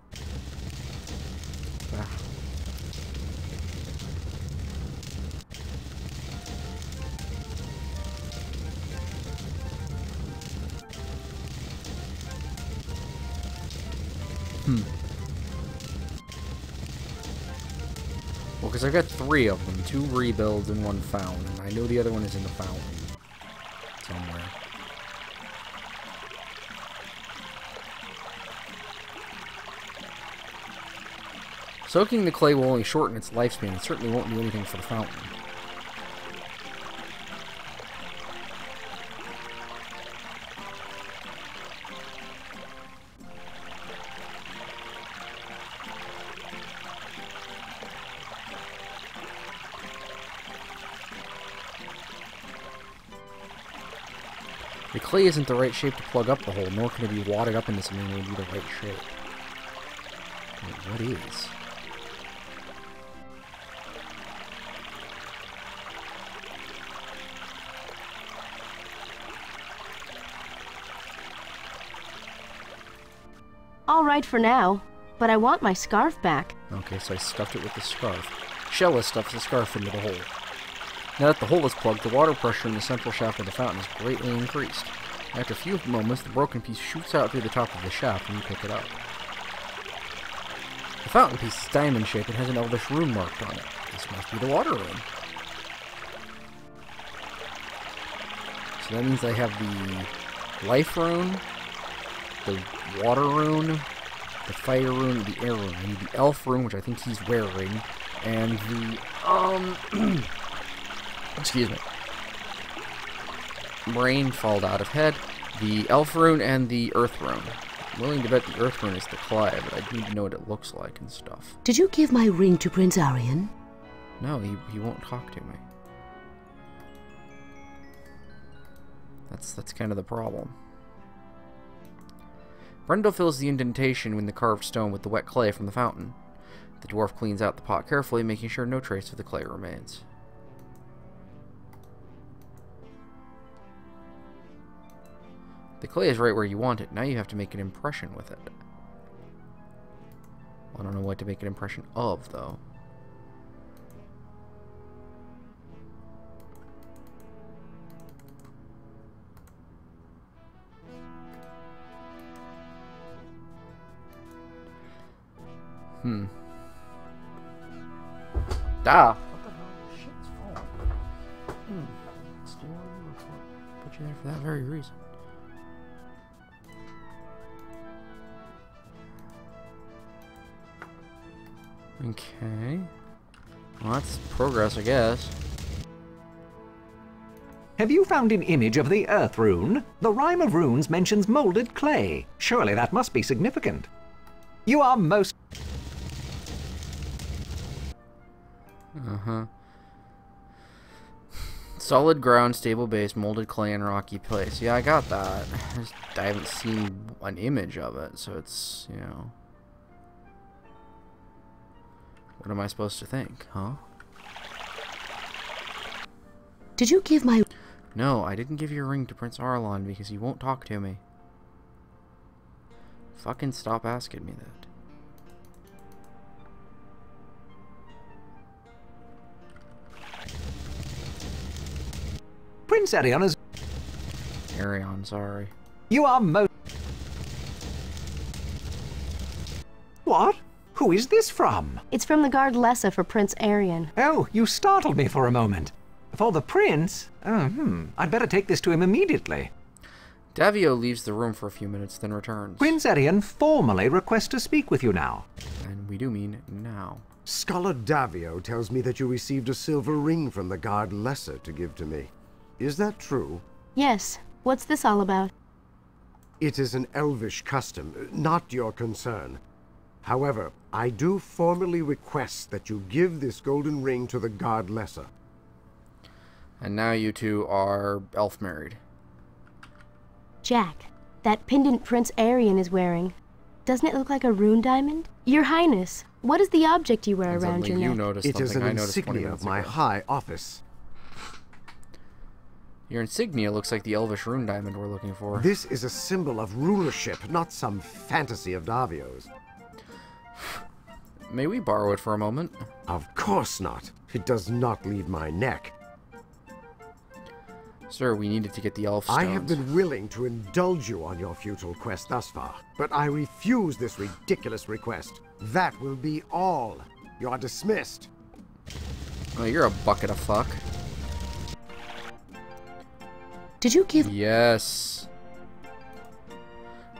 Well, because I've got 3 of them. 2 rebuilds and 1 found. And I know the other one is in the fountain. Somewhere. Soaking the clay will only shorten its lifespan. It certainly won't do anything for the fountain. The clay isn't the right shape to plug up the hole, nor can it be wadded up into something that would be the right shape. Wait, what is? All right for now, but I want my scarf back. Okay, so I stuffed it with the scarf. Shella stuffs the scarf into the hole. Now that the hole is plugged, the water pressure in the central shaft of the fountain is greatly increased. After a few moments, the broken piece shoots out through the top of the shaft and you pick it up. The fountain piece is diamond shaped and has an elvish rune marked on it. This must be the water rune. So that means I have the life rune, the water rune, the fire rune, the air rune. I need the elf rune, which I think he's wearing, and the, excuse me. Brain fall out of head, the elf rune, and the earth rune. I'm willing to bet the earth rune is the clay, but I need to know what it looks like and stuff. Did you give my ring to Prince Aryan? No, he won't talk to me. That's kind of the problem. Brendel fills the indentation in the carved stone with the wet clay from the fountain. The dwarf cleans out the pot carefully, making sure no trace of the clay remains. The clay is right where you want it. Now you have to make an impression with it. I don't know what to make an impression of, though. Ah! What the hell? Shit's falling. Put you there for that very reason. Okay. Well, that's progress, I guess. Have you found an image of the earth rune? The rhyme of runes mentions molded clay. Surely that must be significant. You are most... Solid ground, stable base, molded clay, and rocky place. Yeah, I got that. I haven't seen an image of it, so it's, you know... What am I supposed to think, huh? Did you give my... No, I didn't give your ring to Prince Arlon because he won't talk to me. Fucking stop asking me that. Prince Arion is... Arion, sorry. You are most... What? Who is this from? It's from the guard Lessa for Prince Aryan. Oh, you startled me for a moment. For the prince? I'd better take this to him immediately. Davio leaves the room for a few minutes, then returns. Prince Arian formally requests to speak with you now. And we do mean now. Scholar Davio tells me that you received a silver ring from the guard Lessa to give to me. Is that true? Yes. What's this all about? It is an elvish custom, not your concern. However, I do formally request that you give this golden ring to the guard lesser. And now you two are elf married. Jack, that pendant Prince Arian is wearing, doesn't it look like a rune diamond? Your Highness, what is the object you wear And around your you neck? noticed It is an I noticed 20 insignia minutes of my ago. high office. Your insignia looks like the elvish rune diamond we're looking for. This is a symbol of rulership, not some fantasy of Davio's. May we borrow it for a moment? Of course not. It does not leave my neck. Sir, we needed to get the elf stones. I have been willing to indulge you on your futile quest thus far, but I refuse this ridiculous request. That will be all. You are dismissed. Oh, you're a bucket of fuck. Did you give... Yes.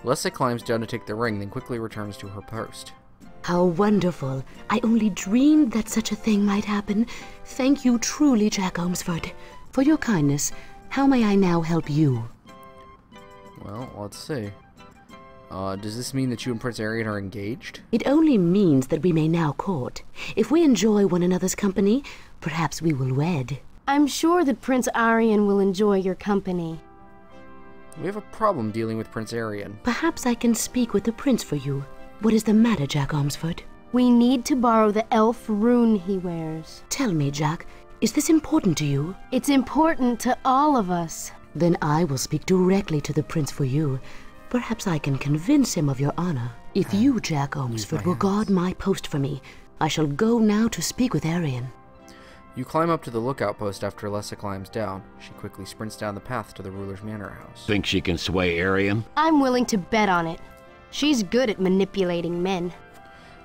Lessa climbs down to take the ring, then quickly returns to her post. How wonderful. I only dreamed that such a thing might happen. Thank you truly, Jack Omsford. For your kindness, how may I now help you? Well, let's see. Does this mean that you and Prince Arian are engaged? It only means that we may now court. If we enjoy one another's company, perhaps we will wed. I'm sure that Prince Arian will enjoy your company. We have a problem dealing with Prince Arian. Perhaps I can speak with the prince for you. What is the matter, Jack Omsford? We need to borrow the elf rune he wears. Tell me, Jack, is this important to you? It's important to all of us. Then I will speak directly to the prince for you. Perhaps I can convince him of your honor. If you, Jack Omsford, will guard my post for me, I shall go now to speak with Arian. You climb up to the lookout post after Lessa climbs down. She quickly sprints down the path to the ruler's manor house. Think she can sway Arian? I'm willing to bet on it. She's good at manipulating men.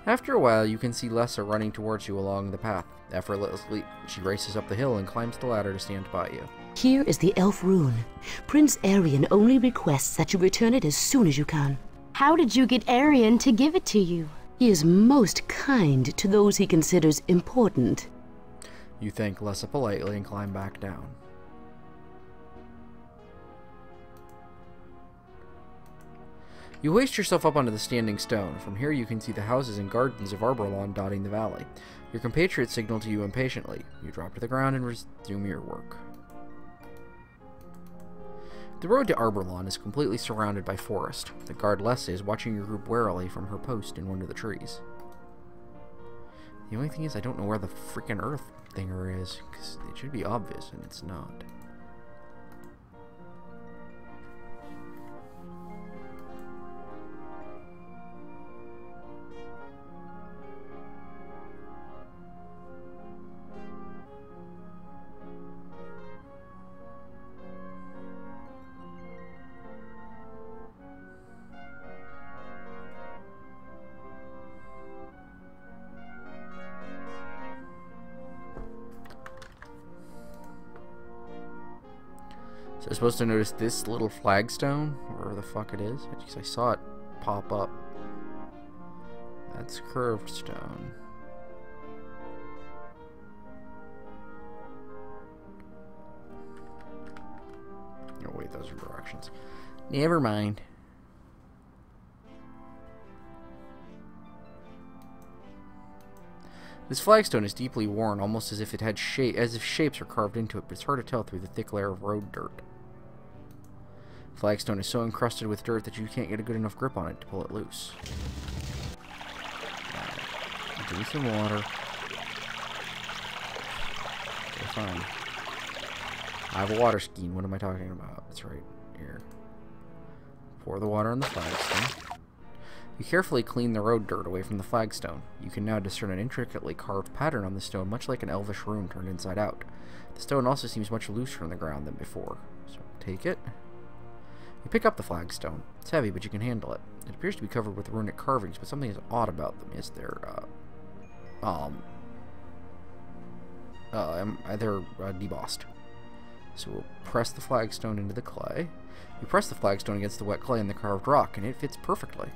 After a while, you can see Lessa running towards you along the path. Effortlessly, she races up the hill and climbs the ladder to stand by you. Here is the elf rune. Prince Arian only requests that you return it as soon as you can. How did you get Arian to give it to you? He is most kind to those he considers important. You thank Lessa politely and climb back down. You hoist yourself up onto the standing stone. From here you can see the houses and gardens of Arborlawn dotting the valley. Your compatriots signal to you impatiently. You drop to the ground and resume your work. The road to Arborlawn is completely surrounded by forest. The guard Lessa is watching your group warily from her post in one of the trees. The only thing is I don't know where the freaking earth thinger is, because it should be obvious and it's not. So I'm supposed to notice this little flagstone, wherever the fuck it is. I saw it pop up. That's curved stone. Oh wait, those are directions. Never mind. This flagstone is deeply worn, almost as if it had as if shapes are carved into it, but it's hard to tell through the thick layer of road dirt. Flagstone is so encrusted with dirt that you can't get a good enough grip on it to pull it loose. Give me some water. Okay, fine. I have a water ski. What am I talking about? It's right here. Pour the water on the flagstone. You carefully clean the road dirt away from the flagstone. You can now discern an intricately carved pattern on the stone, much like an elvish rune turned inside out. The stone also seems much looser on the ground than before. So take it. You pick up the flagstone. It's heavy, but you can handle it. It appears to be covered with runic carvings, but something is odd about them. Is they're debossed. So we'll press the flagstone into the clay. You press the flagstone against the wet clay and the carved rock, and it fits perfectly.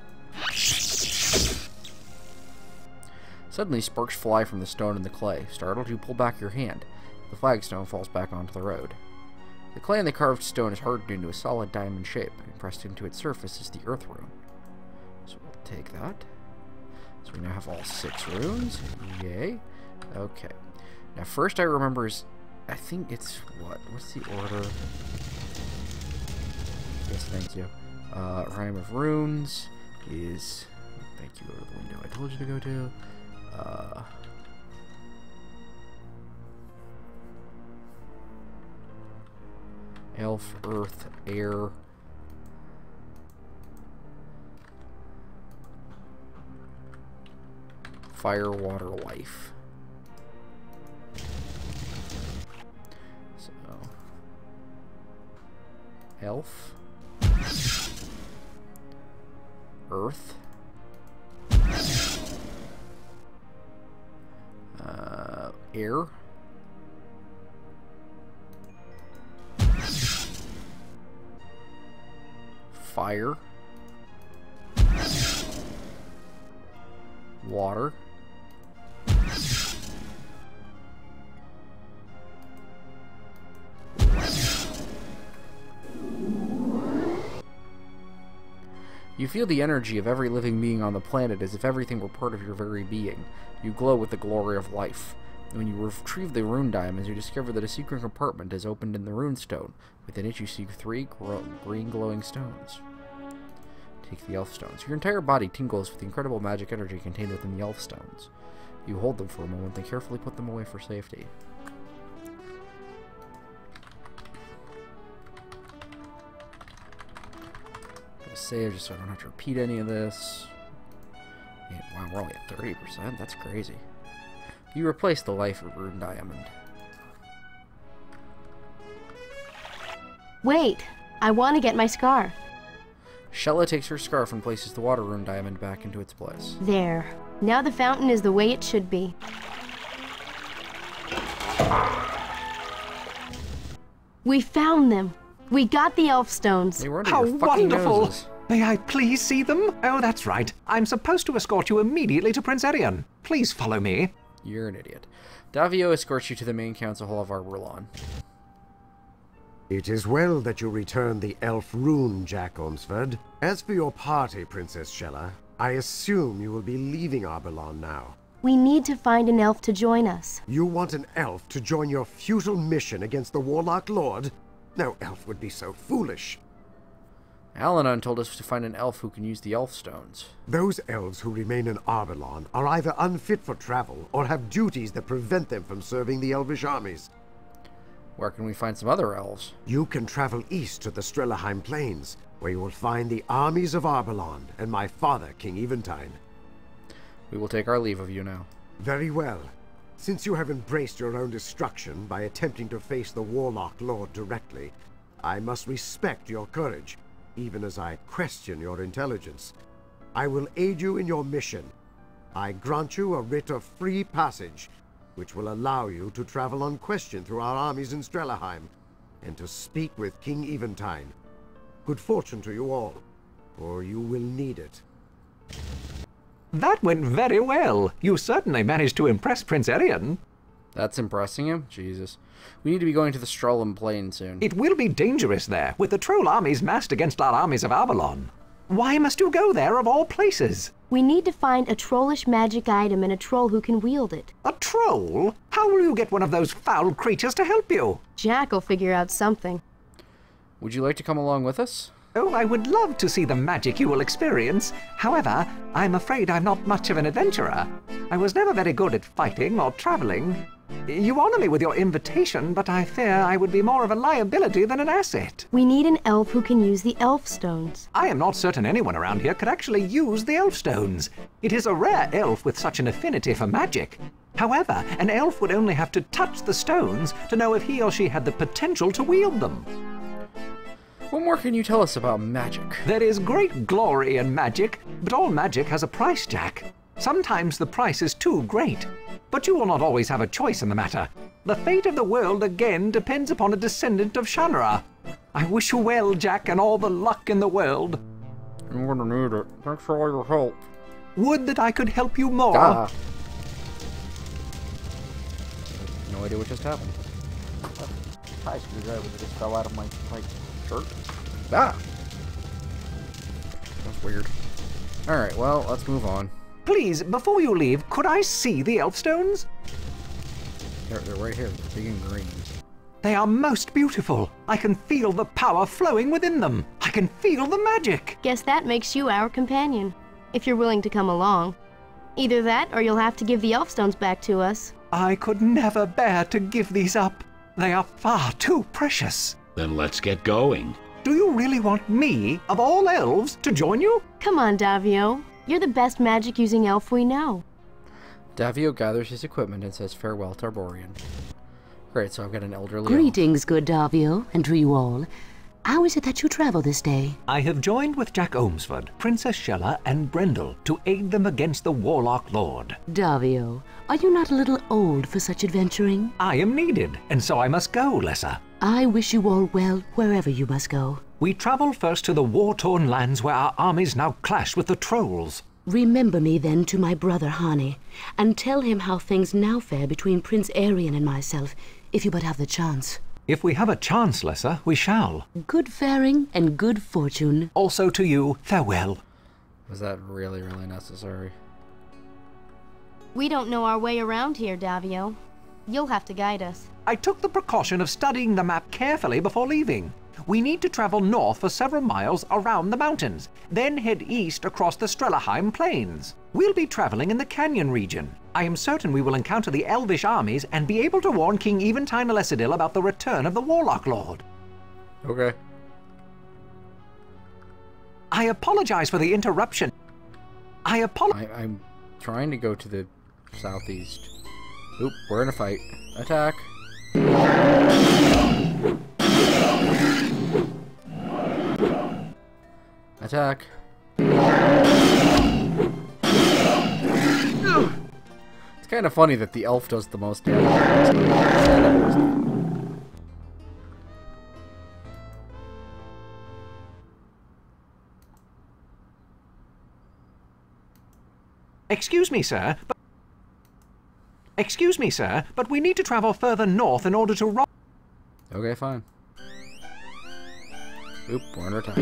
Suddenly, sparks fly from the stone and the clay. Startled, you pull back your hand. The flagstone falls back onto the road. The clay in the carved stone is hardened into a solid diamond shape, and pressed into its surface is the earth rune. So we'll take that. So we now have all 6 runes. Yay. Okay. Now first I remember is, I think it's what? What's the order? Yes, thank you. Rhyme of Runes is... Thank you, go to the window I told you to go to. Elf, Earth, Air. Fire, Water, Life. So... Elf. Earth. Air. Fire. Water. You feel the energy of every living being on the planet as if everything were part of your very being. You glow with the glory of life. When you retrieve the rune diamonds, you discover that a secret compartment is opened in the rune stone. Within it, you see 3 green glowing stones. Take the elf stones. Your entire body tingles with the incredible magic energy contained within the elf stones. You hold them for a moment, then carefully put them away for safety. Save just so I don't have to repeat any of this. Yeah, wow, we're only at 30%. That's crazy. You replace the life of rune diamond. Wait, I want to get my scarf. Shella takes her scarf and places the water rune diamond back into its place. There. Now the fountain is the way it should be. We found them. We got the elf stones. They were under How your fucking wonderful! noses. May I please see them? Oh, that's right. I'm supposed to escort you immediately to Prince Erion. Please follow me. You're an idiot. Davio escorts you to the main council hall of Arberlon. It is well that you returned the elf rune, Jack Omsford. As for your party, Princess Shella, I assume you will be leaving Arberlon now. We need to find an elf to join us. You want an elf to join your futile mission against the Warlock Lord? No elf would be so foolish. Alanon told us to find an elf who can use the elf stones. Those elves who remain in Arberlon are either unfit for travel or have duties that prevent them from serving the elvish armies. Where can we find some other elves? You can travel east to the Strellerheim Plains, where you will find the armies of Arberlon and my father, King Eventide. We will take our leave of you now. Very well. Since you have embraced your own destruction by attempting to face the Warlock Lord directly, I must respect your courage, even as I question your intelligence. I will aid you in your mission. I grant you a writ of free passage, which will allow you to travel unquestioned through our armies in Strellerheim, and to speak with King Eventide. Good fortune to you all, for you will need it. That went very well. You certainly managed to impress Prince Erion. That's impressing him? Jesus. We need to be going to the Strellerheim Plain soon. It will be dangerous there, with the troll armies massed against our armies of Arberlon. Why must you go there of all places? We need to find a trollish magic item and a troll who can wield it. A troll? How will you get one of those foul creatures to help you? Jack will figure out something. Would you like to come along with us? Oh, I would love to see the magic you will experience. However, I'm afraid I'm not much of an adventurer. I was never very good at fighting or traveling. You honor me with your invitation, but I fear I would be more of a liability than an asset. We need an elf who can use the elf stones. I am not certain anyone around here could actually use the elf stones. It is a rare elf with such an affinity for magic. However, an elf would only have to touch the stones to know if he or she had the potential to wield them. What more can you tell us about magic? There is great glory in magic, but all magic has a price, Jack. Sometimes the price is too great, but you will not always have a choice in the matter. The fate of the world again depends upon a descendant of Shannara. I wish you well, Jack, and all the luck in the world. I'm gonna need it. Thanks for all your help. Would that I could help you more. Ah. No idea what just happened. tie screwdriver that just fell out of my shirt. Ah! That's weird. Alright, well, let's move on. Please, before you leave, could I see the Elfstones? They're right here, big and green. They are most beautiful. I can feel the power flowing within them. I can feel the magic. Guess that makes you our companion, if you're willing to come along. Either that, or you'll have to give the Elfstones back to us. I could never bear to give these up. They are far too precious. Then let's get going. Do you really want me, of all elves, to join you? Come on, Davio. You're the best magic-using elf we know. Davio gathers his equipment and says farewell to Arborian. Great, so I've got an elderly Greetings, good Davio, and to you all. How is it that you travel this day? I have joined with Jack Omsford, Princess Shella, and Brendel to aid them against the Warlock Lord. Davio, are you not a little old for such adventuring? I am needed, and so I must go, Lessa. I wish you all well wherever you must go. We travel first to the war-torn lands where our armies now clash with the trolls. Remember me then to my brother Hani, and tell him how things now fare between Prince Arian and myself, if you but have the chance. If we have a chance, Lessa, we shall. Good faring and good fortune. Also to you, farewell. Was that really, really necessary? We don't know our way around here, Davio. You'll have to guide us. I took the precaution of studying the map carefully before leaving. We need to travel north for several miles around the mountains, then head east across the Strelaheim plains. We'll be traveling in the canyon region. I am certain we will encounter the elvish armies and be able to warn King Eventide Elecidil about the return of the Warlock Lord. Okay. I apologize for the interruption. I'm trying to go to the southeast. Oop, we're in a fight. Attack. Attack. It's kind of funny that the elf does the most damage. Excuse me, sir, but we need to travel further north in order to Okay, fine. Oop, we're under attack.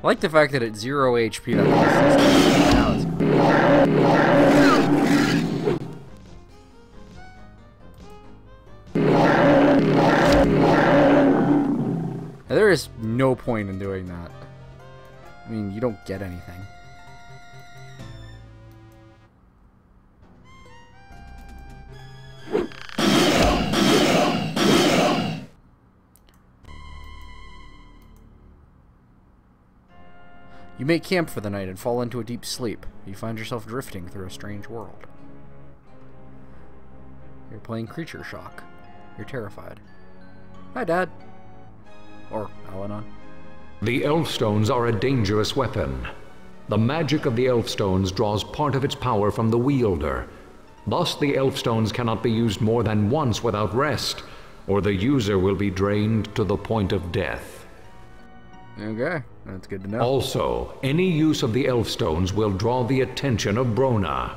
I like the fact that at 0 HP that now it's there is no point in doing that. I mean, you don't get anything. You make camp for the night and fall into a deep sleep. You find yourself drifting through a strange world. You're playing Creature Shock. You're terrified. Hi, Dad. Or Alanon. The Elfstones are a dangerous weapon. The magic of the Elfstones draws part of its power from the wielder. Thus, the Elfstones cannot be used more than once without rest, or the user will be drained to the point of death. Okay, that's good to know. Also, any use of the Elfstones will draw the attention of Brona.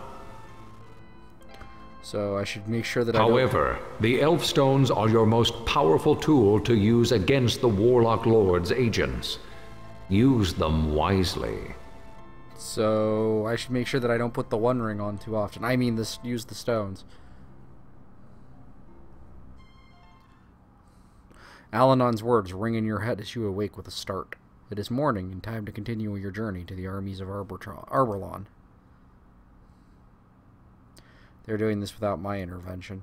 So I should make sure that However, the Elfstones are your most powerful tool to use against the Warlock Lord's agents. Use them wisely. So I should make sure that I don't put the One Ring on too often. I mean, use the stones. Alanon's words ring in your head as you awake with a start. It is morning and time to continue your journey to the armies of Arborlon. They're doing this without my intervention.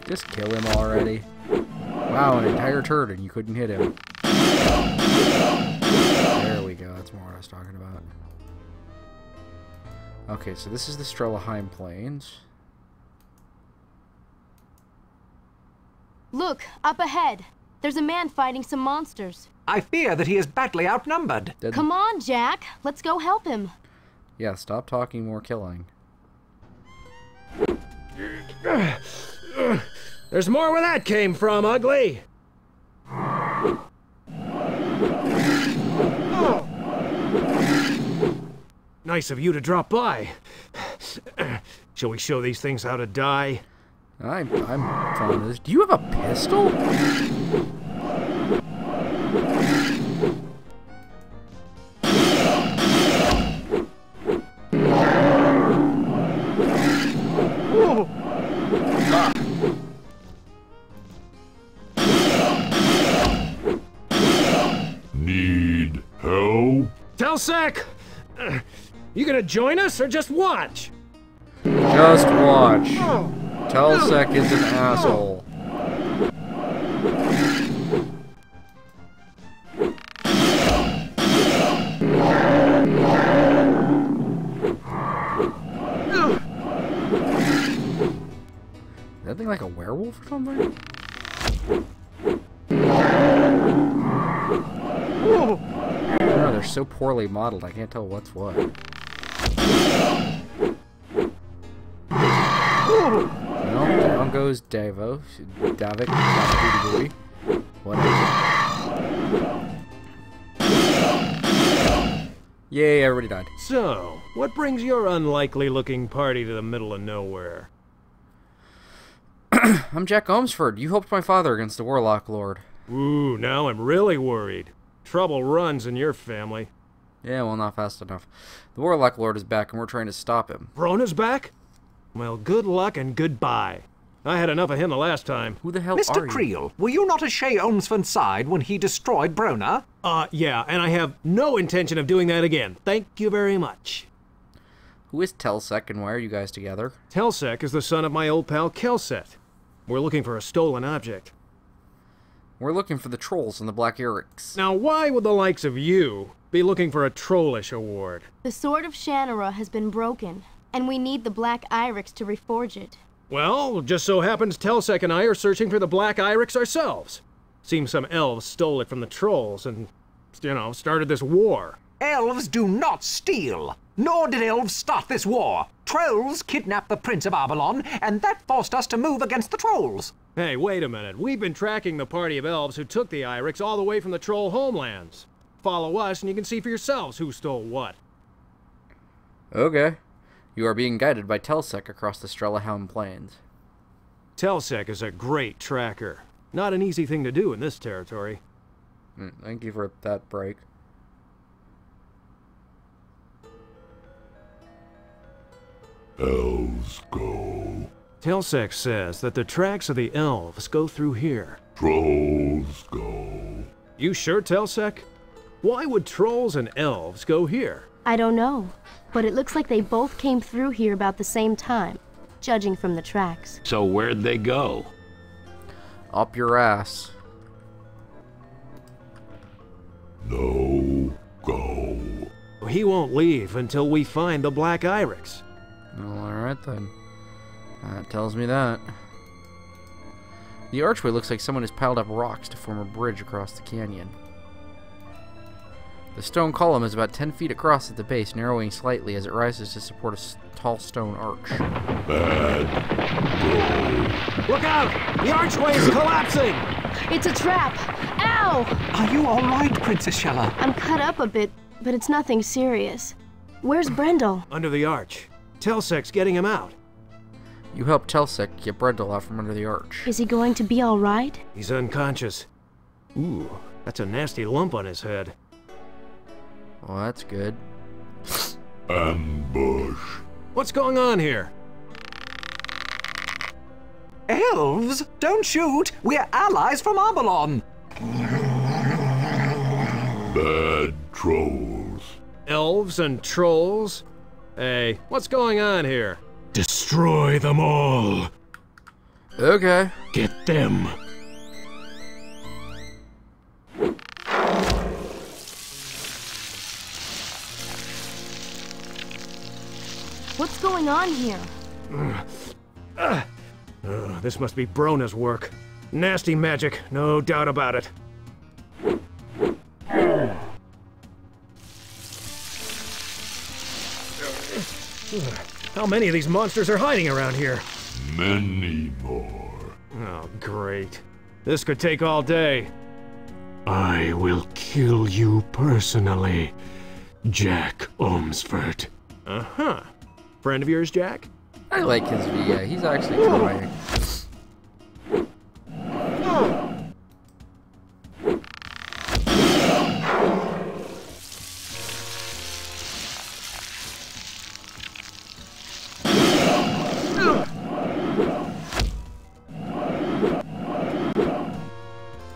Just kill him already. Wow, an entire turd and you couldn't hit him. There we go, that's more what I was talking about. Okay, so this is the Strelaheim Plains. Look, up ahead. There's a man fighting some monsters. I fear that he is badly outnumbered. Come on, Jack. Let's go help him. Yeah, stop talking, more killing. There's more where that came from, ugly. Nice of you to drop by. Shall we show these things how to die? I'm fine with this. Do you have a pistol? Need help? Telsec! You gonna join us or just watch? Just watch. Telsec is an asshole. Is that thing like a werewolf or something? I don't know, they're so poorly modeled, I can't tell what's what. Well, down goes Davik, whatever. Yay, everybody died. So, what brings your unlikely-looking party to the middle of nowhere? I'm Jack Omsford. You helped my father against the Warlock Lord. Ooh, now I'm really worried. Trouble runs in your family. Yeah, well, not fast enough. The Warlock Lord is back, and we're trying to stop him. Brona's back? Well, good luck and goodbye. I had enough of him the last time. Who the hell Mr. are you? Creel, were you not at Shay Olmsford's side when he destroyed Brona? Yeah, and I have no intention of doing that again. Thank you very much. Who is Telsec, and why are you guys together? Telsec is the son of my old pal Kelset. We're looking for a stolen object. We're looking for the trolls and the Black Erics. Now, why would the likes of you be looking for a trollish award? The sword of Shannara has been broken, and we need the Black Irex to reforge it. Well, just so happens Telsec and I are searching for the Black Irex ourselves. Seems some elves stole it from the trolls and, started this war. Elves do not steal, nor did elves start this war. Trolls kidnapped the Prince of Arbelon, and that forced us to move against the trolls. Hey, wait a minute. We've been tracking the party of elves who took the Irex all the way from the troll homelands. Follow us and you can see for yourselves who stole what. Okay. You are being guided by Telsec across the Strellahound Plains. Telsec is a great tracker. Not an easy thing to do in this territory. Thank you for that break. Elves go. Telsec says that the tracks of the elves go through here. Trolls go. You sure, Telsec? Why would trolls and elves go here? I don't know, but it looks like they both came through here about the same time, judging from the tracks. So where'd they go? Up your ass. No go. He won't leave until we find the Black Irex. Oh, alright then. That tells me that. The archway looks like someone has piled up rocks to form a bridge across the canyon. The stone column is about 10 feet across at the base, narrowing slightly as it rises to support a tall stone arch. Bad go. Look out! The archway is collapsing! It's a trap! Ow! Are you all right, Princess Shella? I'm cut up a bit, but it's nothing serious. Where's Brendel? Under the arch. Telsec's getting him out. You help Telsec get Brendel out from under the arch. Is he going to be all right? He's unconscious. Ooh, that's a nasty lump on his head. Well, that's good. Ambush. What's going on here? Elves? Don't shoot! We're allies from Arbelon! Bad trolls. Elves and trolls? Hey, what's going on here? Destroy them all. Okay. Get them. What's going on here? This must be Brona's work. Nasty magic, no doubt about it. How many of these monsters are hiding around here? Many more. Oh, great. This could take all day. I will kill you personally, Jack Omsford. Uh-huh. Friend of yours, Jack? I like his VA. He's actually trying.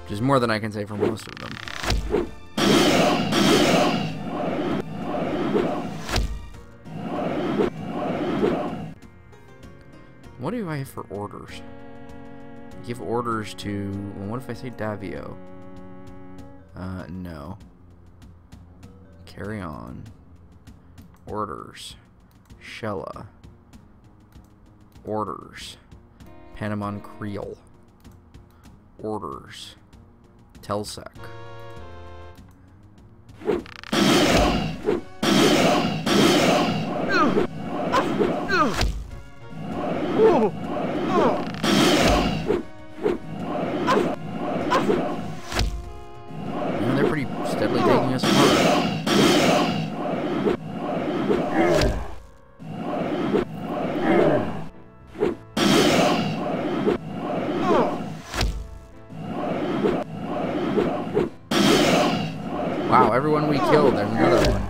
Which is more than I can say for most of them. What do I have for orders? Give orders to... Well, what if I say Davio? No. Carry on. Orders. Shella. Orders. Panamon Creole. Orders. Telsec. Yeah, they're pretty steadily taking us apart. Wow, everyone we killed, there's another one.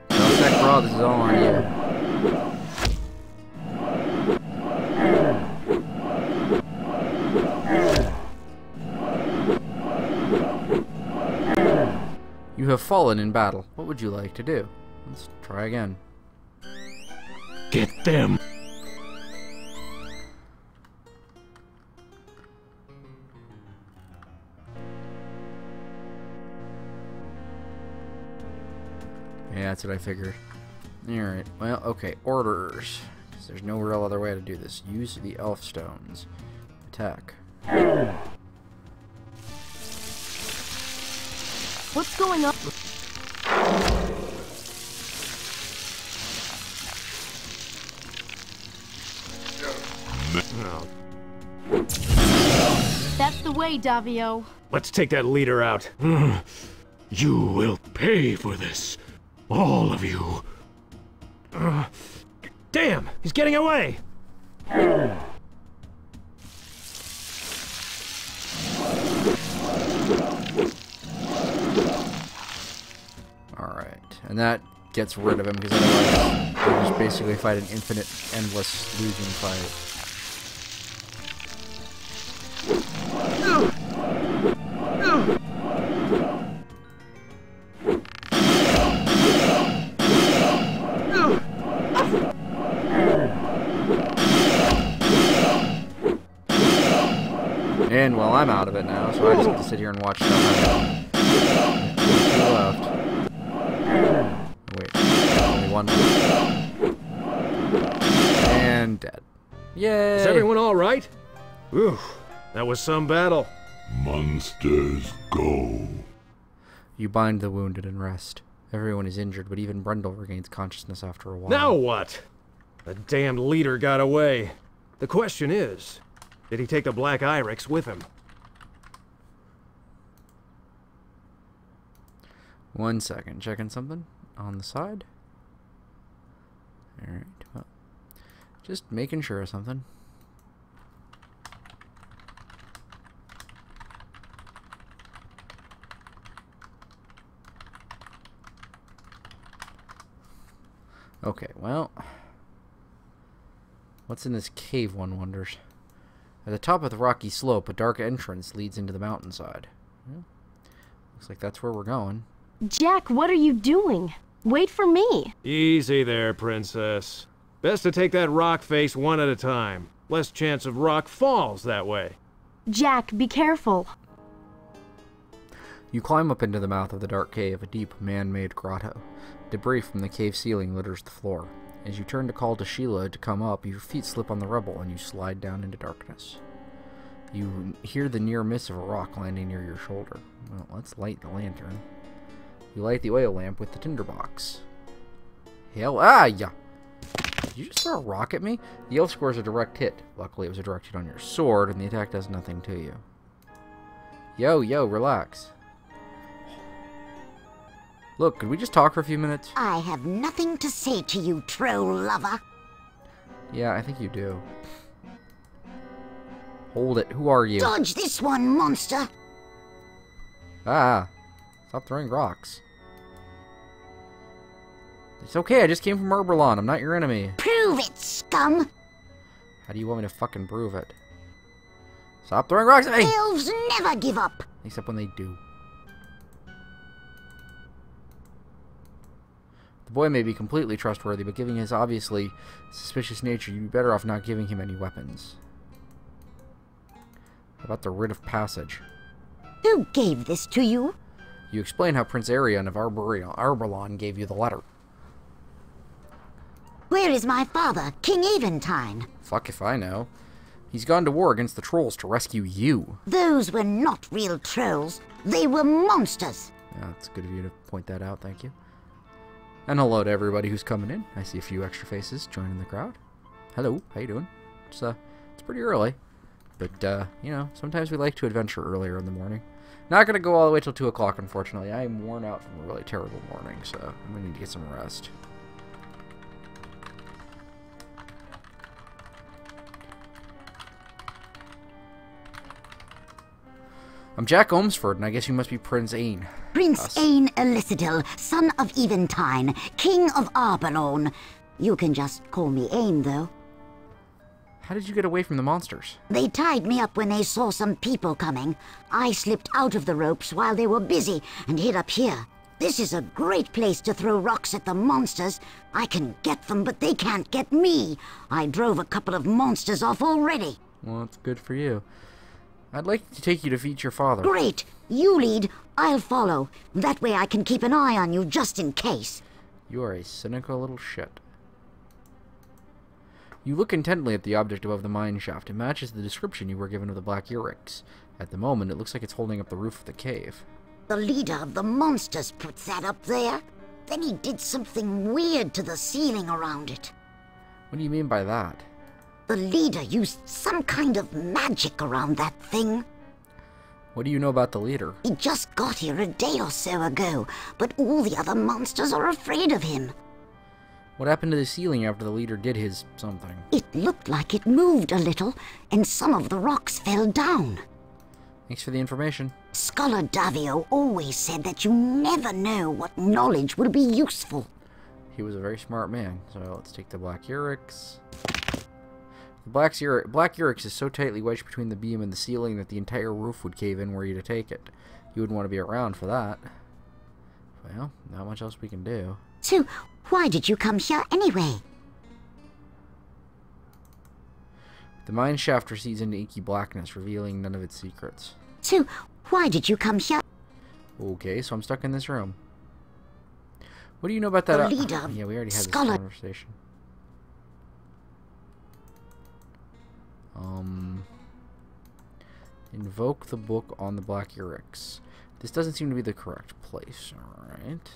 Telsec Raw, this is all on you. You have fallen in battle. What would you like to do? Let's try again. Get them! Yeah, that's what I figured. Alright, well, okay, orders. Because there's no real other way to do this. Use the elf stones. Attack. What's going on? That's the way, Davio. Let's take that leader out. You will pay for this. All of you. Damn! He's getting away! Alright, and that gets rid of him, because otherwise we'll just basically fight an infinite, endless losing fight. And well, I'm out of it now, so I just get to sit here and watch stuff happen. Two left. Wait, only one left. And dead. Yay! Is everyone all right? Whew, that was some battle. Monsters, go. You bind the wounded and rest. Everyone is injured, but even Brendel regains consciousness after a while. Now what? The damned leader got away. The question is, did he take the Black Irex with him? 1 second. Checking something on the side. Alright, well, just making sure of something. Okay, well, what's in this cave, one wonders? At the top of the rocky slope, a dark entrance leads into the mountainside. Well, looks like that's where we're going. Jack, what are you doing? Wait for me. Easy there, princess. Best to take that rock face one at a time. Less chance of rock falls that way. Jack, be careful. You climb up into the mouth of the dark cave, a deep, man-made grotto. Debris from the cave ceiling litters the floor. As you turn to call to Sheila to come up, your feet slip on the rubble and you slide down into darkness. You hear the near miss of a rock landing near your shoulder. Well, let's light the lantern. You light the oil lamp with the tinderbox. Hell, yeah! Did you just throw a rock at me? The elf scores a direct hit. Luckily, it was a direct hit on your sword, and the attack does nothing to you. Yo, relax. Look, could we just talk for a few minutes? I have nothing to say to you, troll lover. Yeah, I think you do. Hold it. Who are you? Dodge this one, monster. Stop throwing rocks. It's okay, I just came from Arbalon. I'm not your enemy. Prove it, scum. How do you want me to fucking prove it? Stop throwing rocks at me! Elves never give up. Except when they do. The boy may be completely trustworthy, but given his obviously suspicious nature, you'd be better off not giving him any weapons. How about the writ of passage? Who gave this to you? You explain how Prince Arion of Arbalon gave you the letter. Where is my father, King Eventide? Fuck if I know. He's gone to war against the trolls to rescue you. Those were not real trolls. They were monsters. Yeah, it's good of you to point that out, thank you. And hello to everybody who's coming in. I see a few extra faces joining the crowd. Hello, how you doing? It's pretty early. But, you know, sometimes we like to adventure earlier in the morning. Not gonna go all the way till 2 o'clock, unfortunately. I am worn out from a really terrible morning, so I'm gonna need to get some rest. I'm Jack Omsford, and I guess you must be Prince Ain. Prince Ain Elicidel, son of Eventide, king of Arbalon. You can just call me Ain, though. How did you get away from the monsters? They tied me up when they saw some people coming. I slipped out of the ropes while they were busy and hid up here. This is a great place to throw rocks at the monsters. I can get them, but they can't get me. I drove a couple of monsters off already. Well, that's good for you. I'd like to take you to feed your father. Great. You lead. I'll follow. That way I can keep an eye on you just in case. You are a cynical little shit. You look intently at the object above the mine shaft. It matches the description you were given of the Black Urix. At the moment, it looks like it's holding up the roof of the cave. The leader of the monsters put that up there. Then he did something weird to the ceiling around it. What do you mean by that? The leader used some kind of magic around that thing. What do you know about the leader? He just got here a day or so ago, but all the other monsters are afraid of him. What happened to the ceiling after the leader did his something? It looked like it moved a little, and some of the rocks fell down. Thanks for the information. Scholar Davio always said that you never know what knowledge will be useful. He was a very smart man. So let's take the Black Urix. The Black Urix is so tightly wedged between the beam and the ceiling that the entire roof would cave in were you to take it. You wouldn't want to be around for that. Well, not much else we can do. So, why did you come here anyway? The mine shaft recedes into inky blackness, revealing none of its secrets. So, why did you come here? Okay, so I'm stuck in this room. What do you know about that? The leader, yeah, we already had this conversation. Invoke the book on the Black Urix. This doesn't seem to be the correct place. Alright.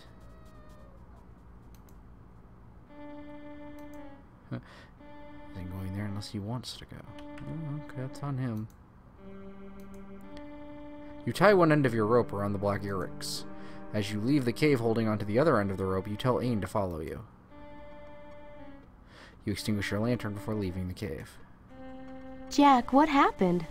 Isn't going there unless he wants to go. Oh, okay, that's on him. You tie one end of your rope around the Black Urix. As you leave the cave holding onto the other end of the rope, you tell Ain to follow you. You extinguish your lantern before leaving the cave. Jack, what happened?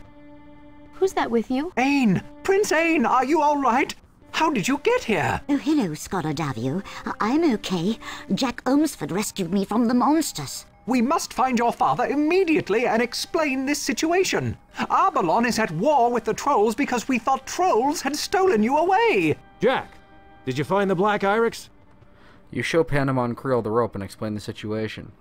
Who's that with you? Ain! Prince Ain, are you all right? How did you get here? Oh, hello, Scholar Davio. I'm okay. Jack Omsford rescued me from the monsters. We must find your father immediately and explain this situation. Arbalon is at war with the trolls because we thought trolls had stolen you away. Jack, did you find the Black Urix? You show Panamon Creel the rope and explain the situation.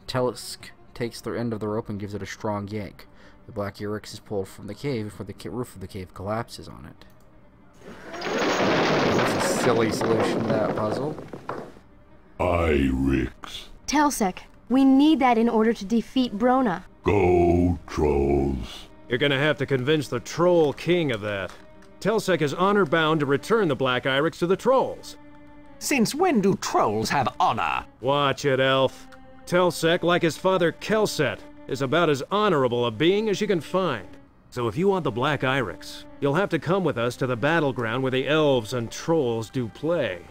Telesk takes the end of the rope and gives it a strong yank. The Black Urix is pulled from the cave before the roof of the cave collapses on it. That's a silly solution to that puzzle. Urix. Telsec, we need that in order to defeat Brona. Go, trolls. You're gonna have to convince the Troll King of that. Telsec is honor-bound to return the Black Irex to the Trolls. Since when do trolls have honor? Watch it, Elf. Telsec, like his father Kelset, is about as honorable a being as you can find. So if you want the Black Irex, you'll have to come with us to the battleground where the elves and trolls do play.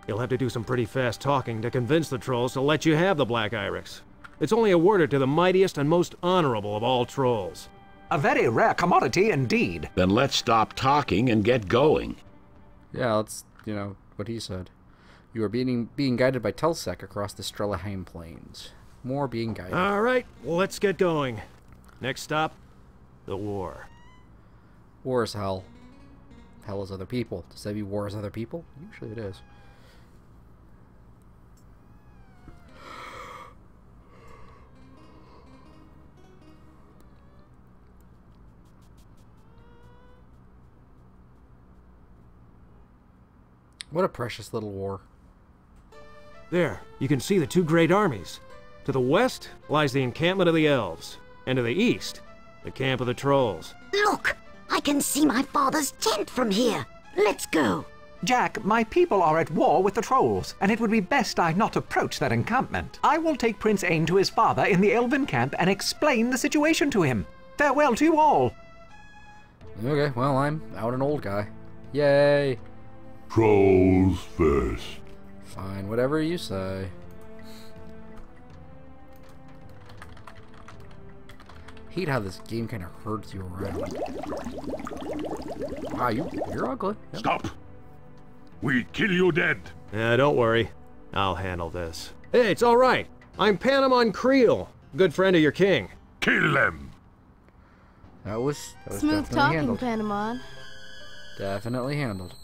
You'll have to do some pretty fast talking to convince the trolls to let you have the Black Irex. It's only awarded to the mightiest and most honorable of all trolls. A very rare commodity indeed. Then let's stop talking and get going. Yeah, that's, what he said. You are being guided by Telsec across the Strelaheim Plains. More being guided. All right, let's get going. Next stop, the war. War is hell. Hell is other people. Does that mean war is other people? Usually it is. What a precious little war. There, you can see the two great armies. To the west lies the encampment of the elves, and to the east, the camp of the trolls. Look! I can see my father's tent from here. Let's go. Jack, my people are at war with the trolls, and it would be best I not approach their encampment. I will take Prince Ain to his father in the elven camp and explain the situation to him. Farewell to you all. Okay, well, I'm out an old guy. Yay! Trolls first. Fine, whatever you say. Hate how this game kind of herds you around. Wow, you're ugly. Yep. Stop! We kill you dead. Yeah, don't worry. I'll handle this. Hey, it's all right. I'm Panamon Creel, good friend of your king. Kill them. That was Smooth definitely talking, handled. Panamon. Definitely handled.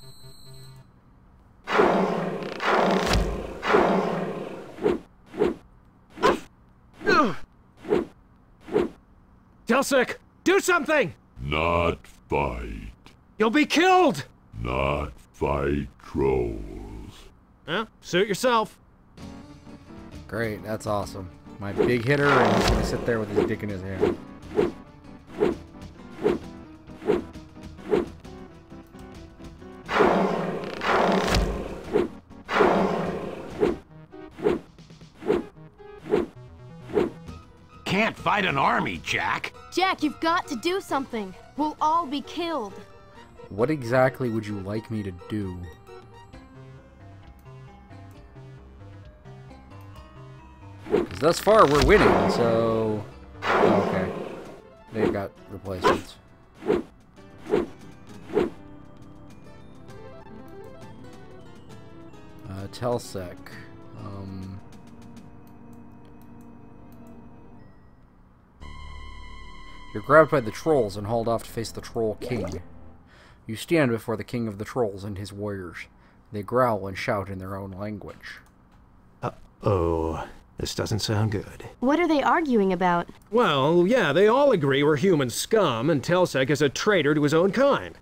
Telsec, do something! Not fight. You'll be killed! Not fight trolls. Well, suit yourself. Great, that's awesome. My big hitter, and he's gonna sit there with his dick in his hand. Can't fight an army, Jack. Jack, you've got to do something. We'll all be killed. What exactly would you like me to do? Because thus far we're winning, so... Oh, okay. They've got replacements. Telsec. You're grabbed by the trolls and hauled off to face the Troll King. You stand before the King of the Trolls and his warriors. They growl and shout in their own language. Uh-oh. This doesn't sound good. What are they arguing about? Well, yeah, they all agree we're human scum, and Telsec is a traitor to his own kind.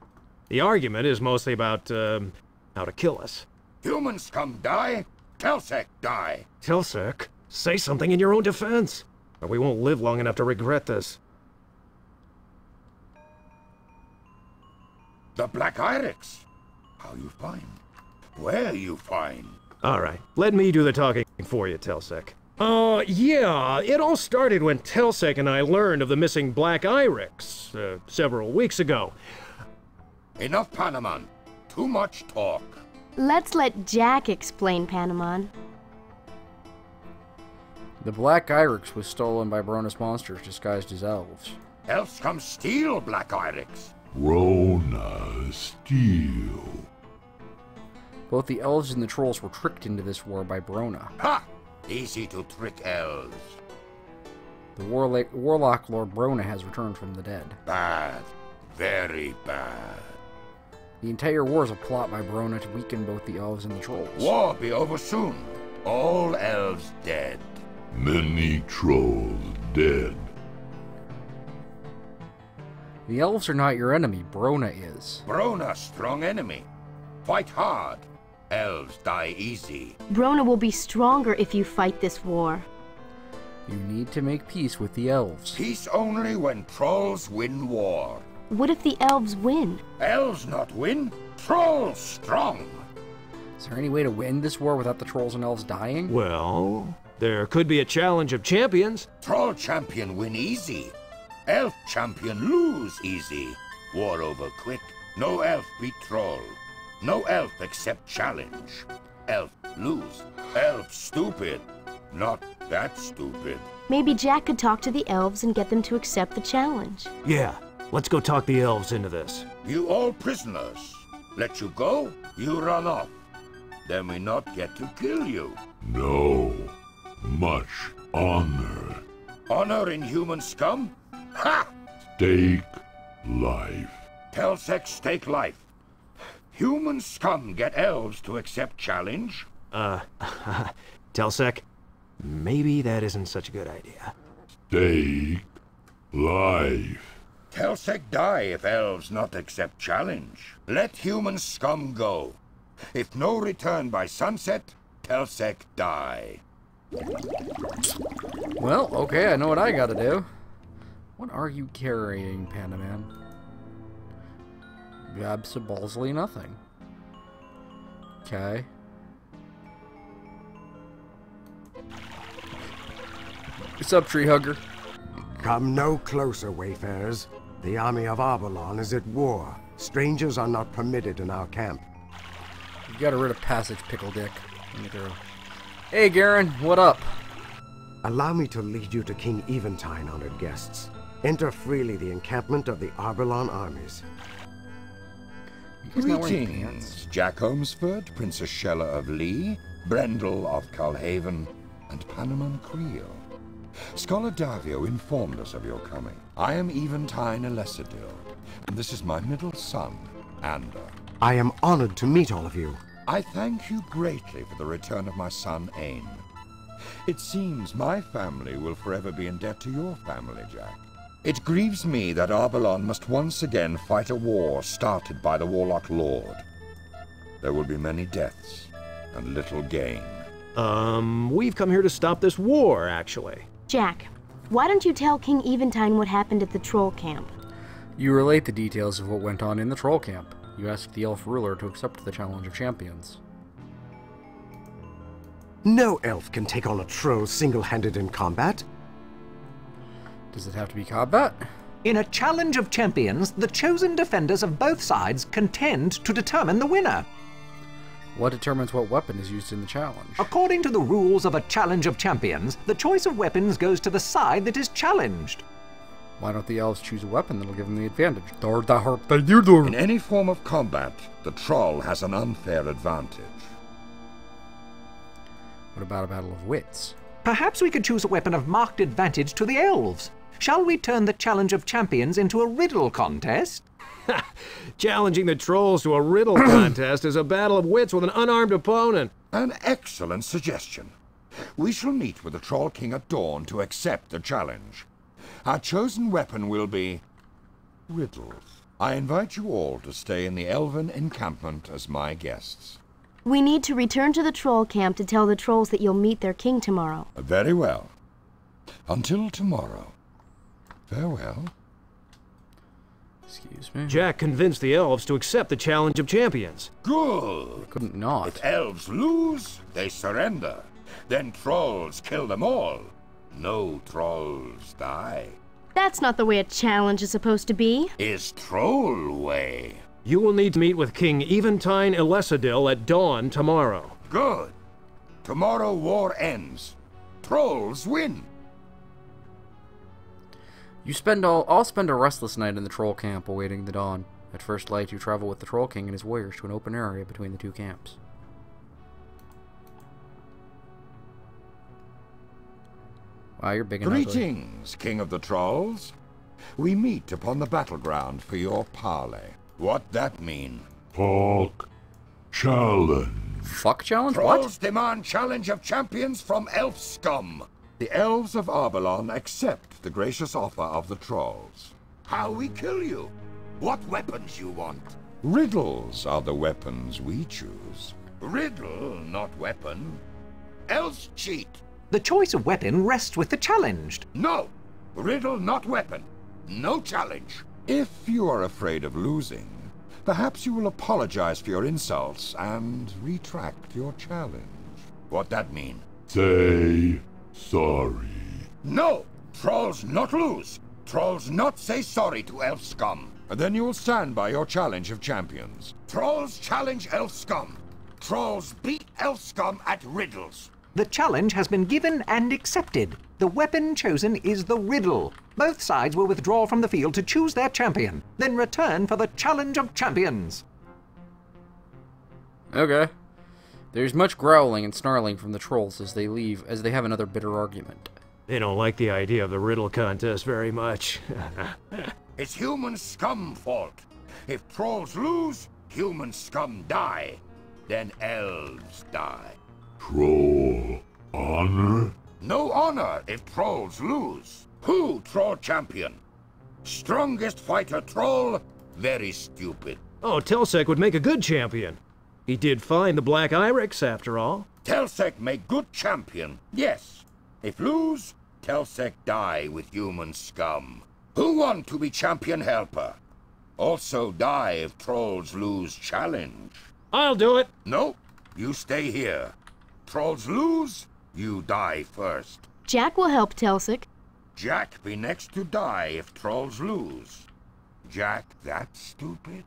The argument is mostly about, how to kill us. Human scum die, Telsec die. Telsec, say something in your own defense, or we won't live long enough to regret this. The Black Irex. How you find? Where you find? Alright, let me do the talking for you, Telsec. Yeah, it all started when Telsec and I learned of the missing Black Irex, several weeks ago. Enough, Panamon. Too much talk. Let's let Jack explain, Panamon. The Black Irex was stolen by Bronus monsters disguised as elves. Elves come steal Black Irex. Rona steal. Both the elves and the trolls were tricked into this war by Brona. Ha! Easy to trick elves. The warlock Lord Brona has returned from the dead. Bad. Very bad. The entire war is a plot by Brona to weaken both the elves and the trolls. War be over soon. All elves dead. Many trolls dead. The elves are not your enemy, Brona is. Brona strong enemy. Fight hard. Elves die easy. Brona will be stronger if you fight this war. You need to make peace with the elves. Peace only when trolls win war. What if the elves win? Elves not win, trolls strong. Is there any way to win this war without the trolls and elves dying? Well, there could be a challenge of champions. Troll champion win easy. Elf champion lose easy. War over quick. No elf beat troll. No elf accept challenge. Elf lose. Elf stupid. Not that stupid. Maybe Jack could talk to the elves and get them to accept the challenge. Yeah, let's go talk the elves into this. You all prisoners. Let you go, you run off. Then we not get to kill you. No. Much honor. Honor in human scum? Ha! Stake life. Telsec stake life. Human scum get elves to accept challenge? Telsec, maybe that isn't such a good idea. Stake life. Telsec die if elves not accept challenge. Let human scum go. If no return by sunset, Telsec die. Well, okay, I know what I gotta do. What are you carrying, Panda Man? Absolutely nothing. Okay. What's up, tree hugger? Come no closer, wayfarers. The army of Arbalon is at war. Strangers are not permitted in our camp. You got a rid of passage, pickle dick. Let me through. Hey, Garen, what up? Allow me to lead you to King Eventide, honored guests. Enter freely the encampment of the Arbalon armies. Greetings, Jack Holmesford, Princess Shella of Lee, Brendel of Calhaven, and Panamon Creel. Scholar Davio informed us of your coming. I am Eventide Elesadil, and this is my middle son, Ander. I am honored to meet all of you. I thank you greatly for the return of my son, Ain. It seems my family will forever be in debt to your family, Jack. It grieves me that Arbalon must once again fight a war started by the Warlock Lord. There will be many deaths and little gain. We've come here to stop this war, actually. Jack, why don't you tell King Eventide what happened at the troll camp? You relate the details of what went on in the troll camp. You ask the elf ruler to accept the challenge of champions. No elf can take on a troll single-handed in combat. Does it have to be combat? In a challenge of champions, the chosen defenders of both sides contend to determine the winner. What determines what weapon is used in the challenge? According to the rules of a challenge of champions, the choice of weapons goes to the side that is challenged. Why don't the elves choose a weapon that'll give them the advantage? In any form of combat, the troll has an unfair advantage. What about a battle of wits? Perhaps we could choose a weapon of marked advantage to the elves. Shall we turn the challenge of champions into a riddle contest? Challenging the trolls to a riddle contest is a battle of wits with an unarmed opponent. An excellent suggestion. We shall meet with the Troll King at dawn to accept the challenge. Our chosen weapon will be riddles. I invite you all to stay in the Elven encampment as my guests. We need to return to the troll camp to tell the trolls that you'll meet their king tomorrow. Very well. Until tomorrow. Farewell. Excuse me? Jack convinced the elves to accept the challenge of champions. Good. They couldn't not. If elves lose, they surrender. Then trolls kill them all. No trolls die. That's not the way a challenge is supposed to be. Is troll way. You will need to meet with King Eventide Elesadil at dawn tomorrow. Good. Tomorrow war ends. Trolls win. I'll spend a restless night in the troll camp awaiting the dawn. At first light, you travel with the Troll King and his warriors to an open area between the two camps. Wow, you're big and ugly. Greetings, King of the Trolls. We meet upon the battleground for your parley. What that mean? Fuck challenge. Fuck challenge? Trolls What? demand challenge of champions from elf scum. The elves of Arbalon accept the gracious offer of the trolls. How we kill you? What weapons you want? Riddles are the weapons we choose. Riddle, not weapon. Else cheat. The choice of weapon rests with the challenged. No! Riddle, not weapon. No challenge. If you are afraid of losing, perhaps you will apologize for your insults and retract your challenge. What that mean? Say sorry. No! Trolls not lose. Trolls not say sorry to elf scum. And then you will stand by your challenge of champions. Trolls challenge elf scum. Trolls beat elf scum at riddles. The challenge has been given and accepted. The weapon chosen is the riddle. Both sides will withdraw from the field to choose their champion, then return for the challenge of champions. Okay. There's much growling and snarling from the trolls as they leave, as they have another bitter argument. They don't like the idea of the riddle contest very much. It's human scum fault. If trolls lose, human scum die. Then elves die. Troll honor? No honor if trolls lose. Who troll champion? Strongest fighter troll? Very stupid. Oh, Telsec would make a good champion. He did find the Black Irex, after all. Telsec make good champion, yes. If lose, Telsec die with human scum. Who want to be champion helper? Also die if trolls lose challenge. I'll do it. No, you stay here. Trolls lose, you die first. Jack will help Telsec. Jack be next to die if trolls lose. Jack that stupid?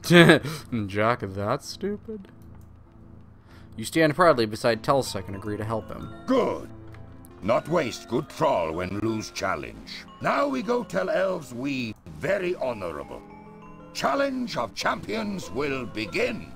Jack that stupid? You stand proudly beside Telsec and agree to help him. Good. Not waste good troll when lose challenge. Now we go tell elves we very honorable. Challenge of champions will begin.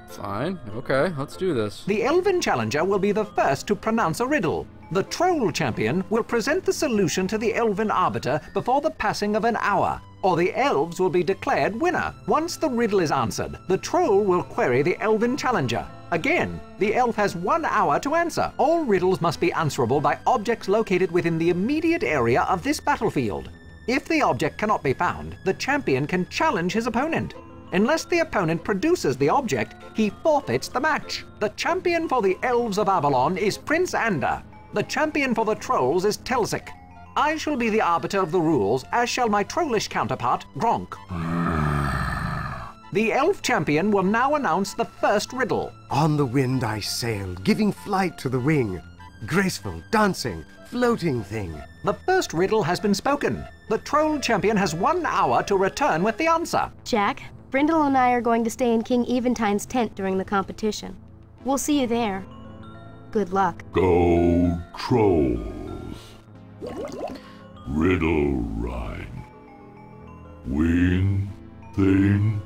Fine. Okay, let's do this. The elven challenger will be the first to pronounce a riddle. The troll champion will present the solution to the elven arbiter before the passing of an hour, or the elves will be declared winner. Once the riddle is answered, the troll will query the elven challenger. Again, the elf has 1 hour to answer. All riddles must be answerable by objects located within the immediate area of this battlefield. If the object cannot be found, the champion can challenge his opponent. Unless the opponent produces the object, he forfeits the match. The champion for the elves of Avalon is Prince Ander. The champion for the trolls is Telsec. I shall be the arbiter of the rules, as shall my trollish counterpart, Gronk. The elf champion will now announce the first riddle. On the wind I sailed, giving flight to the wing. Graceful, dancing, floating thing. The first riddle has been spoken. The troll champion has 1 hour to return with the answer. Jack, Brindle and I are going to stay in King Eventine's tent during the competition. We'll see you there. Good luck. Go trolls. Riddle rhyme. Win thing.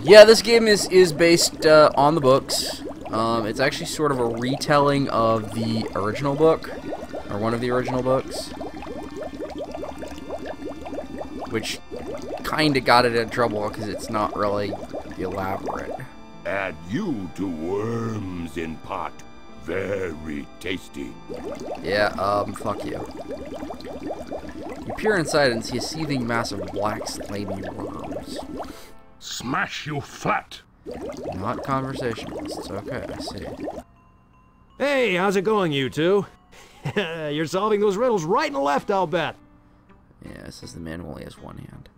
Yeah, this game is based on the books. It's actually sort of a retelling of the original book, or one of the original books, which kind of got it in trouble because it's not really elaborate. Add you to worms in pot. Very tasty. Yeah, fuck you. You peer inside and see a seething mass of black, slimy worms. Smash you flat. Not conversationalists. Okay, I see. Hey, how's it going, you two? You're solving those riddles right and left, I'll bet. Yeah, it says the man only has one hand.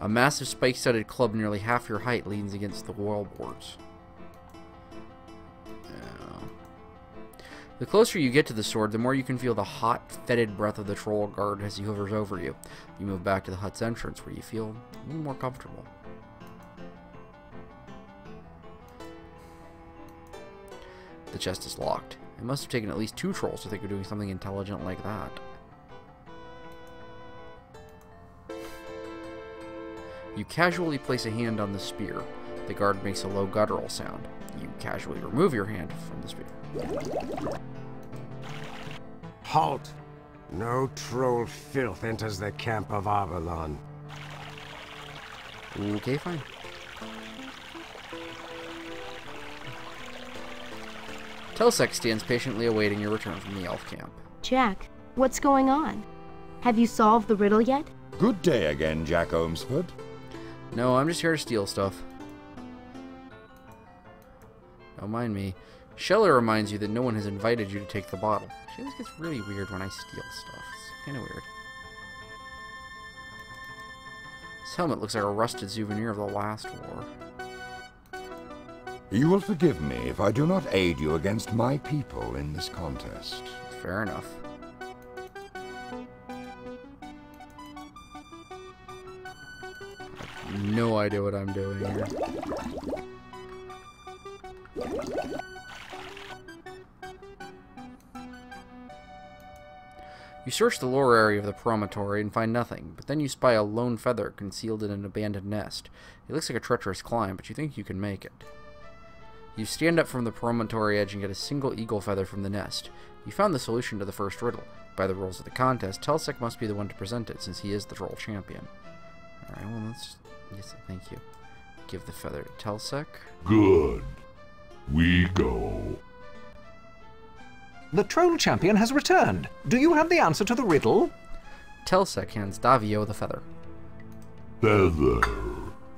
A massive spike-studded club nearly half your height leans against the wallboards. The closer you get to the sword, the more you can feel the hot, fetid breath of the troll guard as he hovers over you. You move back to the hut's entrance, where you feel a little more comfortable. The chest is locked. It must have taken at least 2 trolls to think of doing something intelligent like that. You casually place a hand on the spear. The guard makes a low guttural sound. You casually remove your hand from the spear. Halt! No troll filth enters the camp of Avalon. Okay, fine. Telsec stands patiently awaiting your return from the elf camp. Jack, what's going on? Have you solved the riddle yet? Good day again, Jack Omsford. No, I'm just here to steal stuff. Don't mind me. Sheller reminds you that no one has invited you to take the bottle. She always gets really weird when I steal stuff. It's kind of weird. This helmet looks like a rusted souvenir of the last war. You will forgive me if I do not aid you against my people in this contest. Fair enough. I have no idea what I'm doing here. You search the lower area of the promontory and find nothing, but then you spy a lone feather concealed in an abandoned nest. It looks like a treacherous climb, but you think you can make it. You stand up from the promontory edge and get a single eagle feather from the nest. You found the solution to the first riddle. By the rules of the contest, Telsec must be the one to present it, since he is the troll champion. Alright, well, let's... Yes, thank you. Give the feather to Telsec. Good. We go. The troll champion has returned. Do you have the answer to the riddle? Telsec hands Davio the feather. Feather.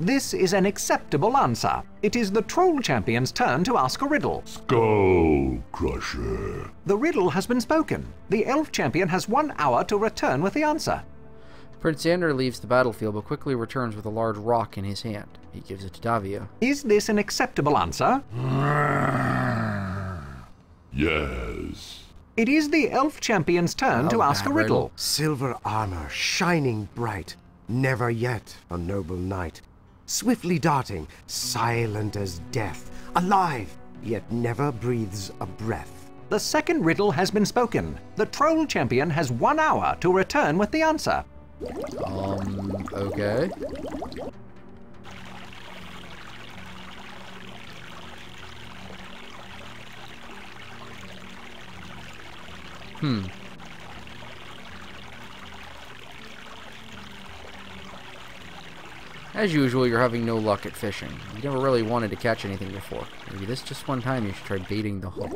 This is an acceptable answer. It is the troll champion's turn to ask a riddle. Skull Crusher. The riddle has been spoken. The elf champion has 1 hour to return with the answer. Prince Xander leaves the battlefield but quickly returns with a large rock in his hand. He gives it to Davio. Is this an acceptable answer? Yes. It is the elf champion's turn to ask a riddle. Silver armor, shining bright, never yet a noble knight. Swiftly darting, silent as death, alive, yet never breathes a breath. The second riddle has been spoken. The troll champion has 1 hour to return with the answer. Okay. As usual, you're having no luck at fishing. You never really wanted to catch anything before. Maybe this just one time you should try baiting the hook.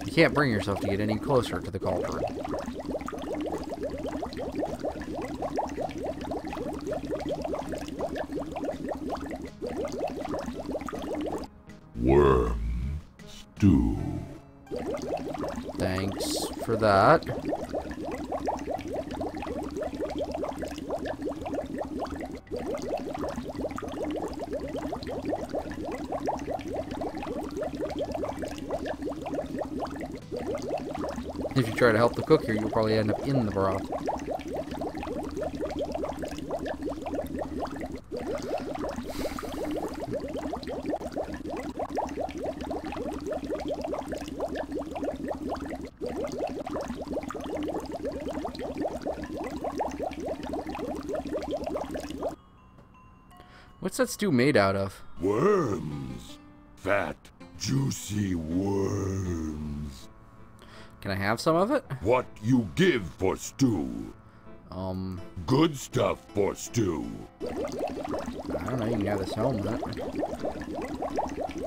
You can't bring yourself to get any closer to the cauldron. Worm stew. Thanks for that. If you try to help the cook here, you'll probably end up in the broth. What's that stew made out of? Worms. Fat, juicy worms. Can I have some of it? What you give for stew? Good stuff for stew. I don't know, you can have this helmet.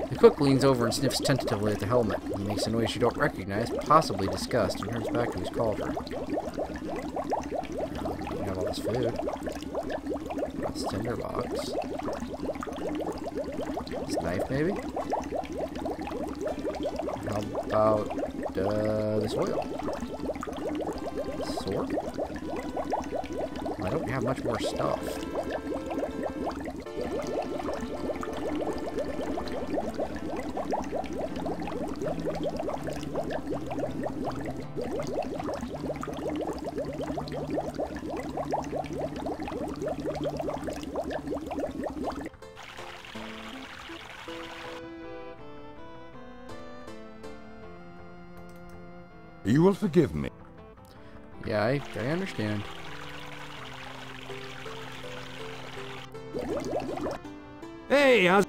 The cook leans over and sniffs tentatively at the helmet. He makes a noise you don't recognize, possibly disgust, and turns back to his cauldron. You can have all this food. This tinderbox. This knife, maybe? How about this oil? Sword? I don't have much more stuff. You will forgive me. Yeah, I understand. Hey, how's...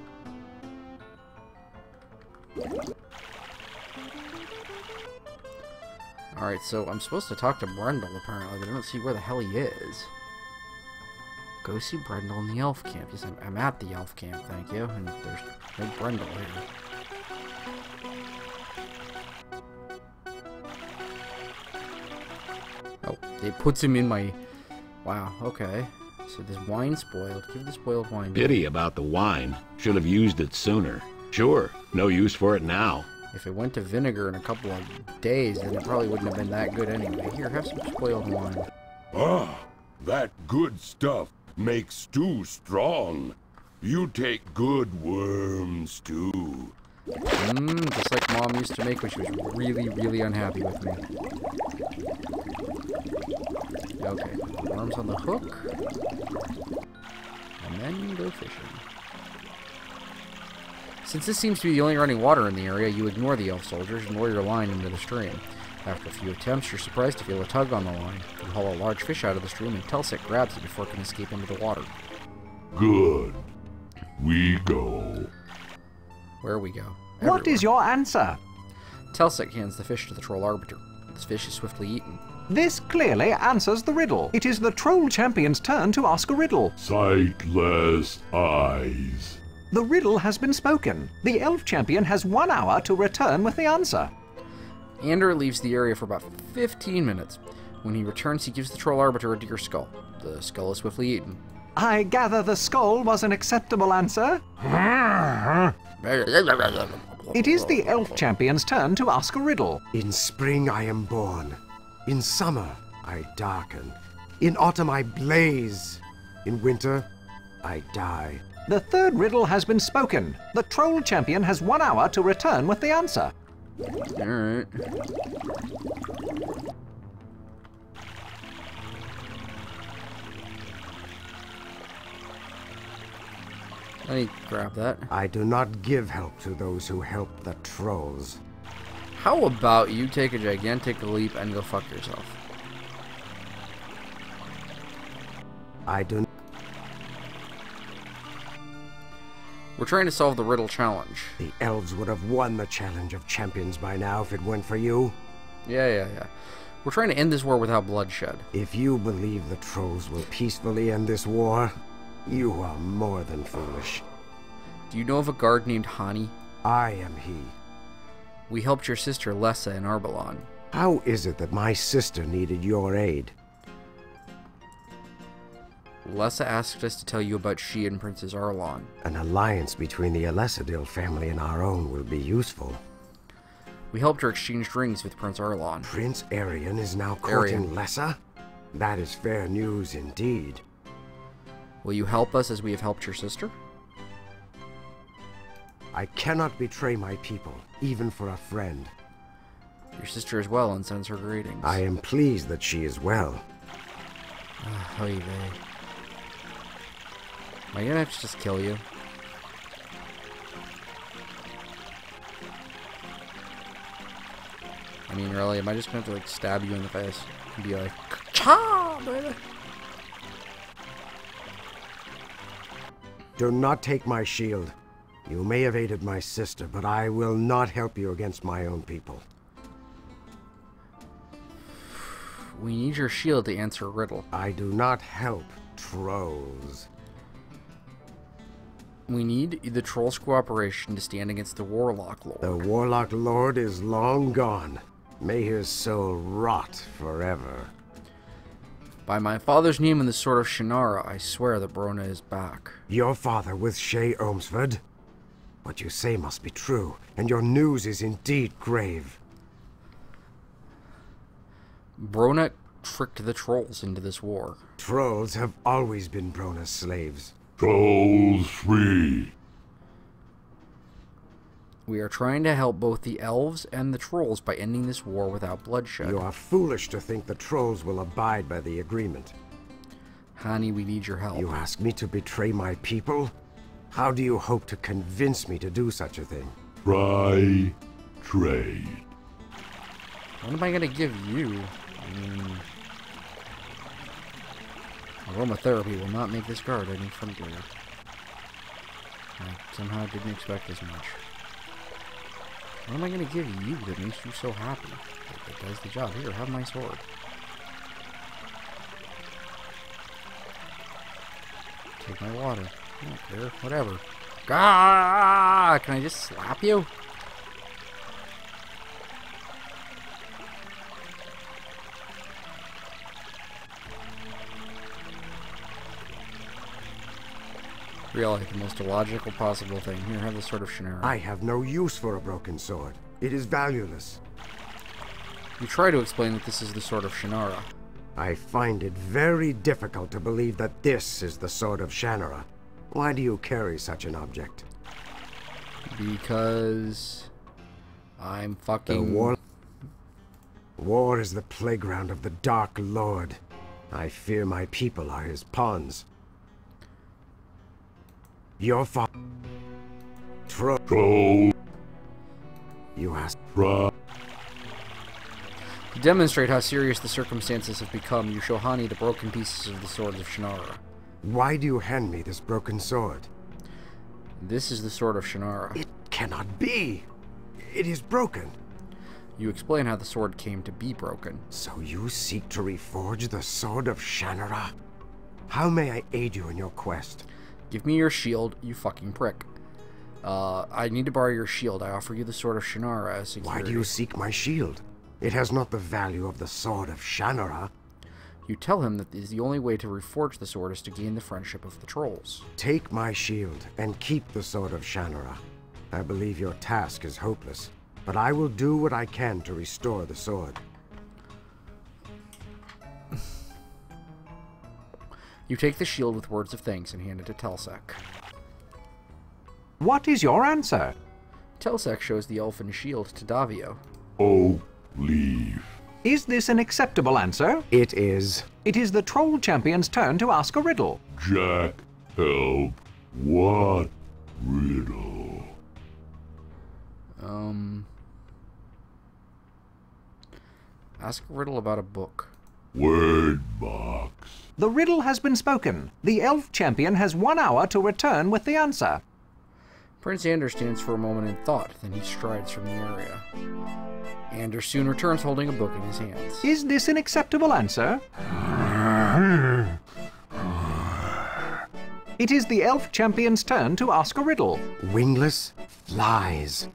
Alright, so I'm supposed to talk to Brendel, apparently, but I don't see where the hell he is. Go see Brendel in the elf camp. Yes, I'm at the elf camp, thank you. And there's no Brendel here. Oh, it puts him in my... Wow, okay. So this wine spoiled. Give the spoiled wine. Pity about the wine. Should have used it sooner. Sure, no use for it now. If it went to vinegar in a couple of days, then it probably wouldn't have been that good anyway. Here, have some spoiled wine. Ah, that good stuff makes stew strong. You take good worm stew. Just like Mom used to make when she was really, really unhappy with me. Okay, worms on the hook. And then go fishing. Since this seems to be the only running water in the area, you ignore the elf soldiers and lower your line into the stream. After a few attempts, you're surprised to feel a tug on the line. You haul a large fish out of the stream and Telsek grabs it before it can escape into the water. Good. We go. Where we go? What is your answer? Telsek hands the fish to the troll arbiter. This fish is swiftly eaten. This clearly answers the riddle. It is the troll champion's turn to ask a riddle. Sightless eyes. The riddle has been spoken. The elf champion has 1 hour to return with the answer. Ander leaves the area for about 15 minutes. When he returns, he gives the troll arbiter a deer skull. The skull is swiftly eaten. I gather the skull was an acceptable answer. It is the elf champion's turn to ask a riddle. In spring I am born. In summer I darken. In autumn I blaze. In winter I die. The third riddle has been spoken. The troll champion has 1 hour to return with the answer. Alright. Let me grab that. I do not give help to those who help the trolls. How about you take a gigantic leap and go fuck yourself? I do. We're trying to solve the riddle challenge. The elves would have won the challenge of champions by now if it weren't for you. Yeah. We're trying to end this war without bloodshed. If you believe the trolls will peacefully end this war, you are more than foolish. Do you know of a guard named Hani? I am he. We helped your sister Lessa in Arbalon. How is it that my sister needed your aid? Lessa asked us to tell you about she and Princess Arlon. An alliance between the Alesadil family and our own will be useful. We helped her exchange rings with Prince Arlon. Prince Arian is now courting Lessa? That is fair news indeed. Will you help us as we have helped your sister? I cannot betray my people, even for a friend. Your sister is well and sends her greetings. I am pleased that she is well. Oy vey. Am I gonna have to just kill you? I mean, really, am I just gonna have to, like, stab you in the face and be like, "Cha, baby"? Do not take my shield. You may have aided my sister, but I will not help you against my own people. We need your shield to answer a riddle. I do not help trolls. We need the Trolls' cooperation to stand against the Warlock Lord. The Warlock Lord is long gone. May his soul rot forever. By my father's name and the sword of Shannara, I swear that Brona is back. Your father with Shay Omsford? What you say must be true, and your news is indeed grave. Brona tricked the Trolls into this war. Trolls have always been Brona's slaves. Trolls free. We are trying to help both the elves and the trolls by ending this war without bloodshed. You are foolish to think the trolls will abide by the agreement. Hani, we need your help. You ask me to betray my people? How do you hope to convince me to do such a thing? Try trade. What am I going to give you? Aromatherapy will not make this guard any friendlier. I somehow didn't expect as much. What am I going to give you that makes you so happy? That does the job. Here, have my sword. Take my water. I don't care. Whatever. Gah! Can I just slap you? Really, the most illogical possible thing. Here, have the Sword of Shannara. I have no use for a broken sword. It is valueless. You try to explain that this is the Sword of Shannara. I find it very difficult to believe that this is the Sword of Shannara. Why do you carry such an object? Because I'm fucking... War is the playground of the Dark Lord. I fear my people are his pawns. Your father... Troll. You asked... To demonstrate how serious the circumstances have become, you show Hani the broken pieces of the Sword of Shannara. Why do you hand me this broken sword? This is the Sword of Shannara. It cannot be! It is broken. You explain how the sword came to be broken. So you seek to reforge the Sword of Shannara? How may I aid you in your quest? Give me your shield, you fucking prick. I need to borrow your shield. I offer you the Sword of Shannara as security. Why do you seek my shield? It has not the value of the Sword of Shannara. You tell him that the only way to reforge the sword is to gain the friendship of the trolls. Take my shield and keep the Sword of Shannara. I believe your task is hopeless, but I will do what I can to restore the sword. You take the shield with words of thanks and hand it to Telsec. What is your answer? Telsec shows the elfin shield to Davio. Oh, leave. Is this an acceptable answer? It is. It is the Troll Champion's turn to ask a riddle. Jack, help. What riddle? Ask a riddle about a book. Word box. The riddle has been spoken. The Elf Champion has 1 hour to return with the answer. Prince Anders stands for a moment in thought, then he strides from the area. Anders soon returns holding a book in his hands. Is this an acceptable answer? It is the Elf Champion's turn to ask a riddle. Wingless lies.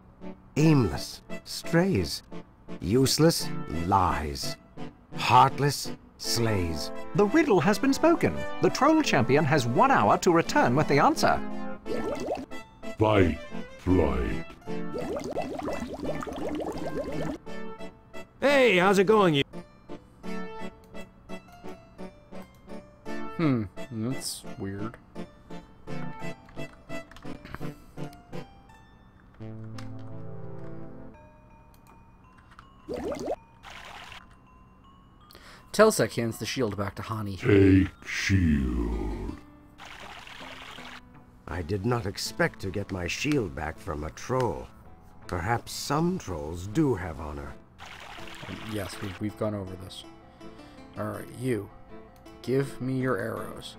Aimless strays. Useless lies. Heartless slays. The riddle has been spoken. The Troll Champion has 1 hour to return with the answer. Fight, flight. Hey, how's it going, you? That's weird. Telsec hands the shield back to Hani. Take shield. I did not expect to get my shield back from a troll. Perhaps some trolls do have honor. Yes, we've gone over this. Alright, you. Give me your arrows.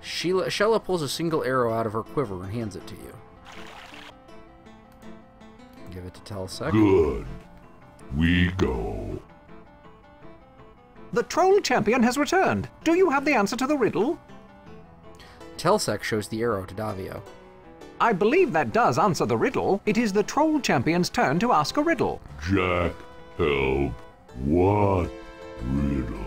Shella pulls a single arrow out of her quiver and hands it to you. Give it to Telsec. Good. We go. The Troll Champion has returned. Do you have the answer to the riddle? Telsec shows the arrow to Davio. I believe that does answer the riddle. It is the Troll Champion's turn to ask a riddle. Jack, help. What riddle?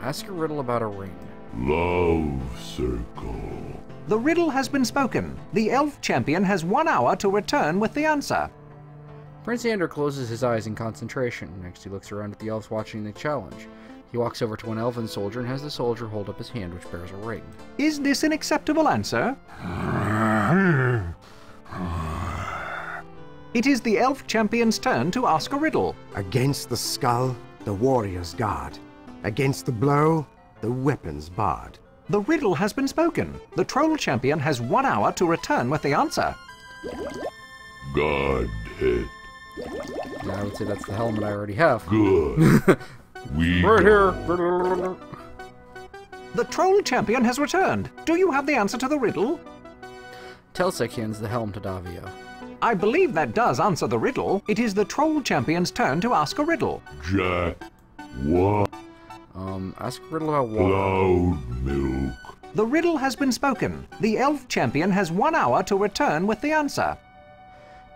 Ask a riddle about a ring. Love circle. The riddle has been spoken. The Elf Champion has 1 hour to return with the answer. Prince Ander closes his eyes in concentration. Next, he looks around at the elves watching the challenge. He walks over to an elven soldier and has the soldier hold up his hand, which bears a ring. Is this an acceptable answer? It is the Elf Champion's turn to ask a riddle. Against the skull, the warrior's guard. Against the blow, the weapon's barred. The riddle has been spoken. The Troll Champion has 1 hour to return with the answer. Guard it. Yeah, I would say that's the helmet I already have. Good. We right go. Here. The Troll Champion has returned. Do you have the answer to the riddle? Telsec hands the helm to Davio. I believe that does answer the riddle. It is the Troll Champion's turn to ask a riddle. Jack, what Ask a riddle about water. Cloud milk. The riddle has been spoken. The elf champion has 1 hour to return with the answer.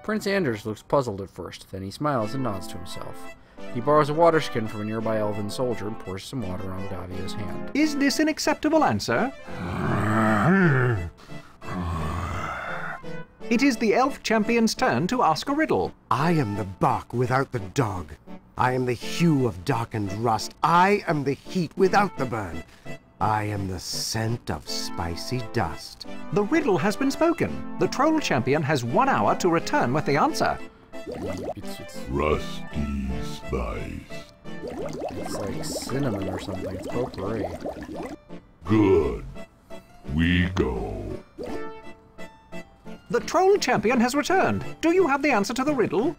Prince Anders looks puzzled at first, then he smiles and nods to himself. He borrows a water skin from a nearby elven soldier and pours some water on Davio's hand. Is this an acceptable answer? It is the elf champion's turn to ask a riddle. I am the bark without the dog. I am the hue of darkened rust. I am the heat without the burn. I am the scent of spicy dust. The riddle has been spoken. The troll champion has 1 hour to return with the answer. It's Rusty spice. It's like cinnamon or something. It's potpourri. Good. We go. The troll champion has returned. Do you have the answer to the riddle?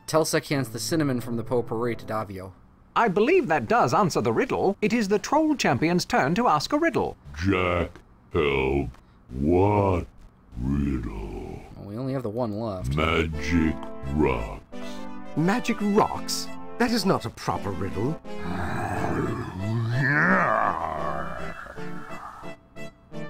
Telsec hands the cinnamon from the potpourri to Davio. I believe that does answer the riddle. It is the troll champion's turn to ask a riddle. Jack, help. What riddle? Well, we only have the one left. Magic rocks. Magic rocks? That is not a proper riddle.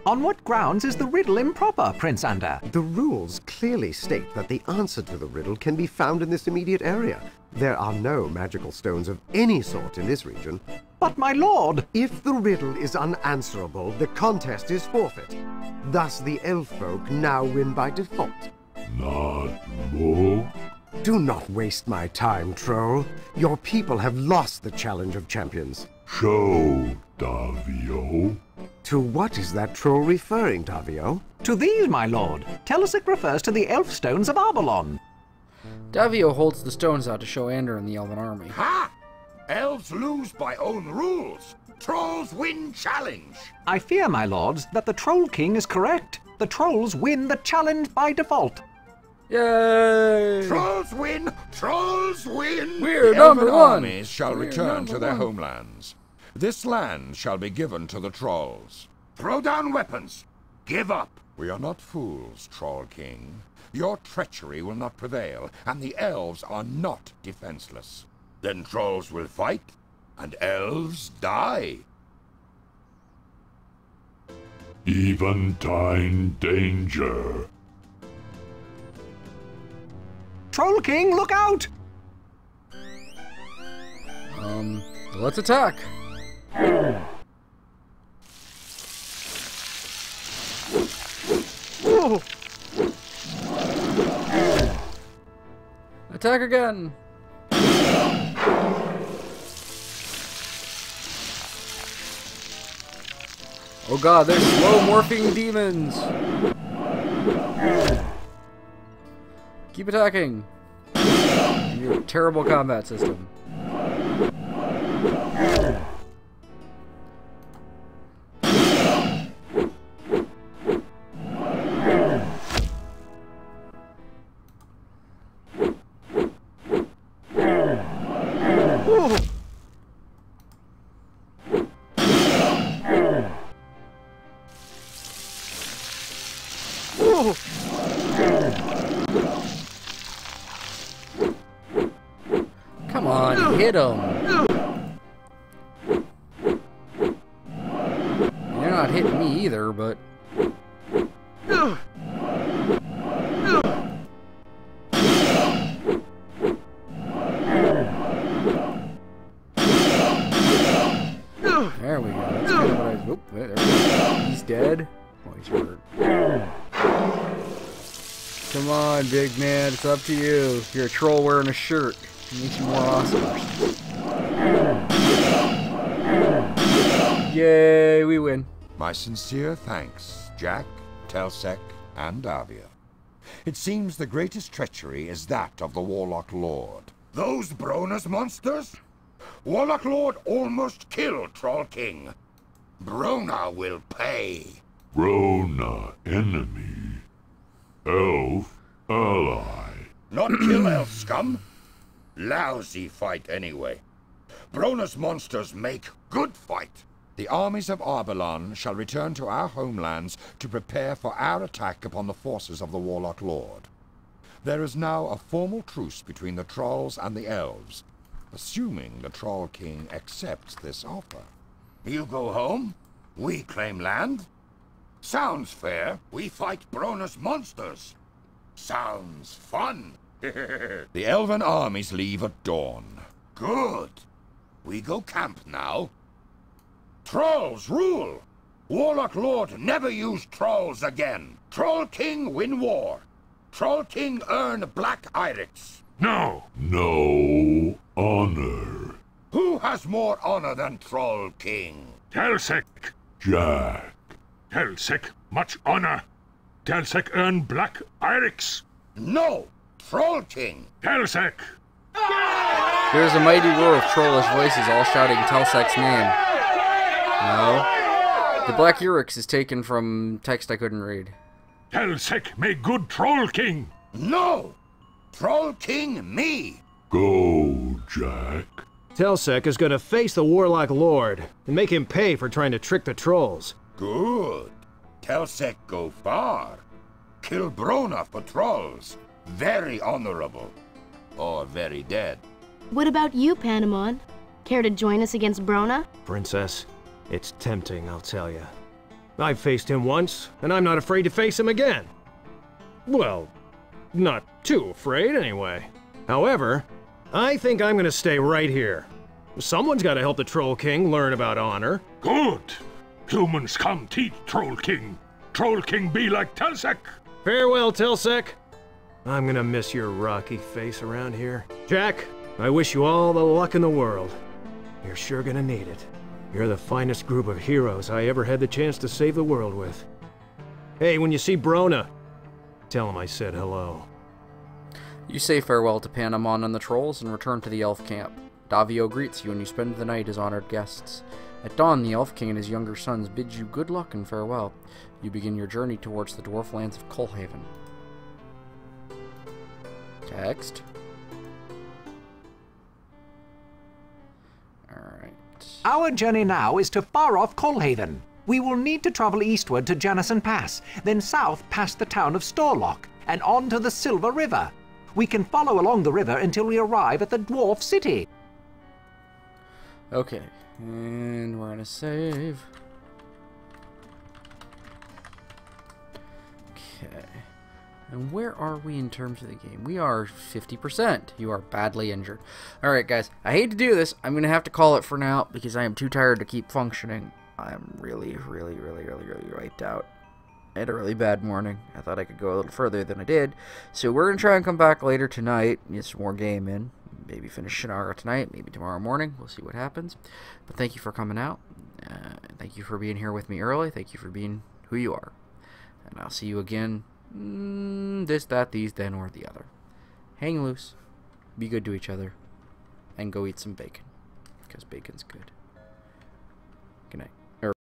On what grounds is the riddle improper, Prince Ander? The rules clearly state that the answer to the riddle can be found in this immediate area. There are no magical stones of any sort in this region. But my lord! If the riddle is unanswerable, the contest is forfeit. Thus the elf folk now win by default. Not more? Do not waste my time, troll. Your people have lost the challenge of champions. Show, Davio. To what is that troll referring, Davio? To these, my lord. Telsec refers to the elf stones of Arbalon. Davio holds the stones out to show Ander and the elven army. Ha! Elves lose by own rules. Trolls win challenge. I fear, my lords, that the Troll King is correct. The trolls win the challenge by default. Yay! Trolls win! Trolls win! We're The number elven one! armies shall return to their homelands. This land shall be given to the trolls. Throw down weapons. Give up. We are not fools, Troll King. Your treachery will not prevail, and the elves are not defenseless. Then trolls will fight, and elves die. Eventide danger. Troll King, look out! Let's attack. Attack again. Oh god, they're slow morphing demons. Keep attacking. Your terrible combat system. Come on, hit him. They're not hitting me either, but... There we go. That's kind of what I... Oh, there we go. He's dead. Oh, he's hurt. Come on, big man. It's up to you. You're a troll wearing a shirt. It makes you more awesome. Yay, we win. My sincere thanks, Jack, Telsec, and Davia. It seems the greatest treachery is that of the Warlock Lord. Those Brona's monsters? Warlock Lord almost killed Troll King. Brona will pay. Brona enemy. Elf ally. Not kill elf scum. Lousy fight anyway. Brona's monsters make good fight. The armies of Arbalon shall return to our homelands to prepare for our attack upon the forces of the Warlock Lord. There is now a formal truce between the trolls and the elves. assuming the Troll King accepts this offer. You go home, we claim land. Sounds fair. We fight Brona's monsters. Sounds fun. The elven armies leave at dawn. Good. We go camp now. Trolls rule. Warlock Lord never use trolls again. Troll King win war. Troll King earn black Irix. No. No honor. Who has more honor than Troll King? Telsec. Jack. Telsec, much honor. Telsec earn black Irix. No. Troll King. Telsec. There's a mighty roar of trollish voices all shouting Telsec's name. No. The Black Urix is taken from text I couldn't read. Telsec, may good Troll King. No! Troll King me! Go, Jack. Telsec is gonna face the Warlock Lord and make him pay for trying to trick the trolls. Good. Telsec go far. Kill Brona for trolls. Very honorable. Or very dead. What about you, Panemon? Care to join us against Brona? Princess, it's tempting, I'll tell you. I've faced him once, and I'm not afraid to face him again. Well, not too afraid anyway. However, I think I'm gonna stay right here. Someone's gotta help the Troll King learn about honor. Good. Humans come teach Troll King. Troll King be like Telsec. Farewell, Telsec. I'm gonna miss your rocky face around here. Jack, I wish you all the luck in the world. You're sure gonna need it. You're the finest group of heroes I ever had the chance to save the world with. Hey, when you see Brona, tell him I said hello. You say farewell to Panemon and the trolls and return to the elf camp. Davio greets you and you spend the night as honored guests. At dawn, the Elf King and his younger sons bid you good luck and farewell. You begin your journey towards the dwarf lands of Colhaven. Text. Alright. Our journey now is to far-off Colhaven. We will need to travel eastward to Janison Pass, then south past the town of Storlock, and on to the Silver River. We can follow along the river until we arrive at the Dwarf City. Okay, and we're gonna save. Okay. And where are we in terms of the game? We are 50%. You are badly injured. Alright, guys. I hate to do this. I'm going to have to call it for now because I am too tired to keep functioning. I'm really wiped out. I had a really bad morning. I thought I could go a little further than I did. So we're going to try and come back later tonight. Get some more game in. Maybe finish Shannara tonight. Maybe tomorrow morning. We'll see what happens. But thank you for coming out. Thank you for being here with me early. Thank you for being who you are. And I'll see you again. This, that, these, then, or the other. Hang loose. Be good to each other. And go eat some bacon. Because bacon's good. Good night.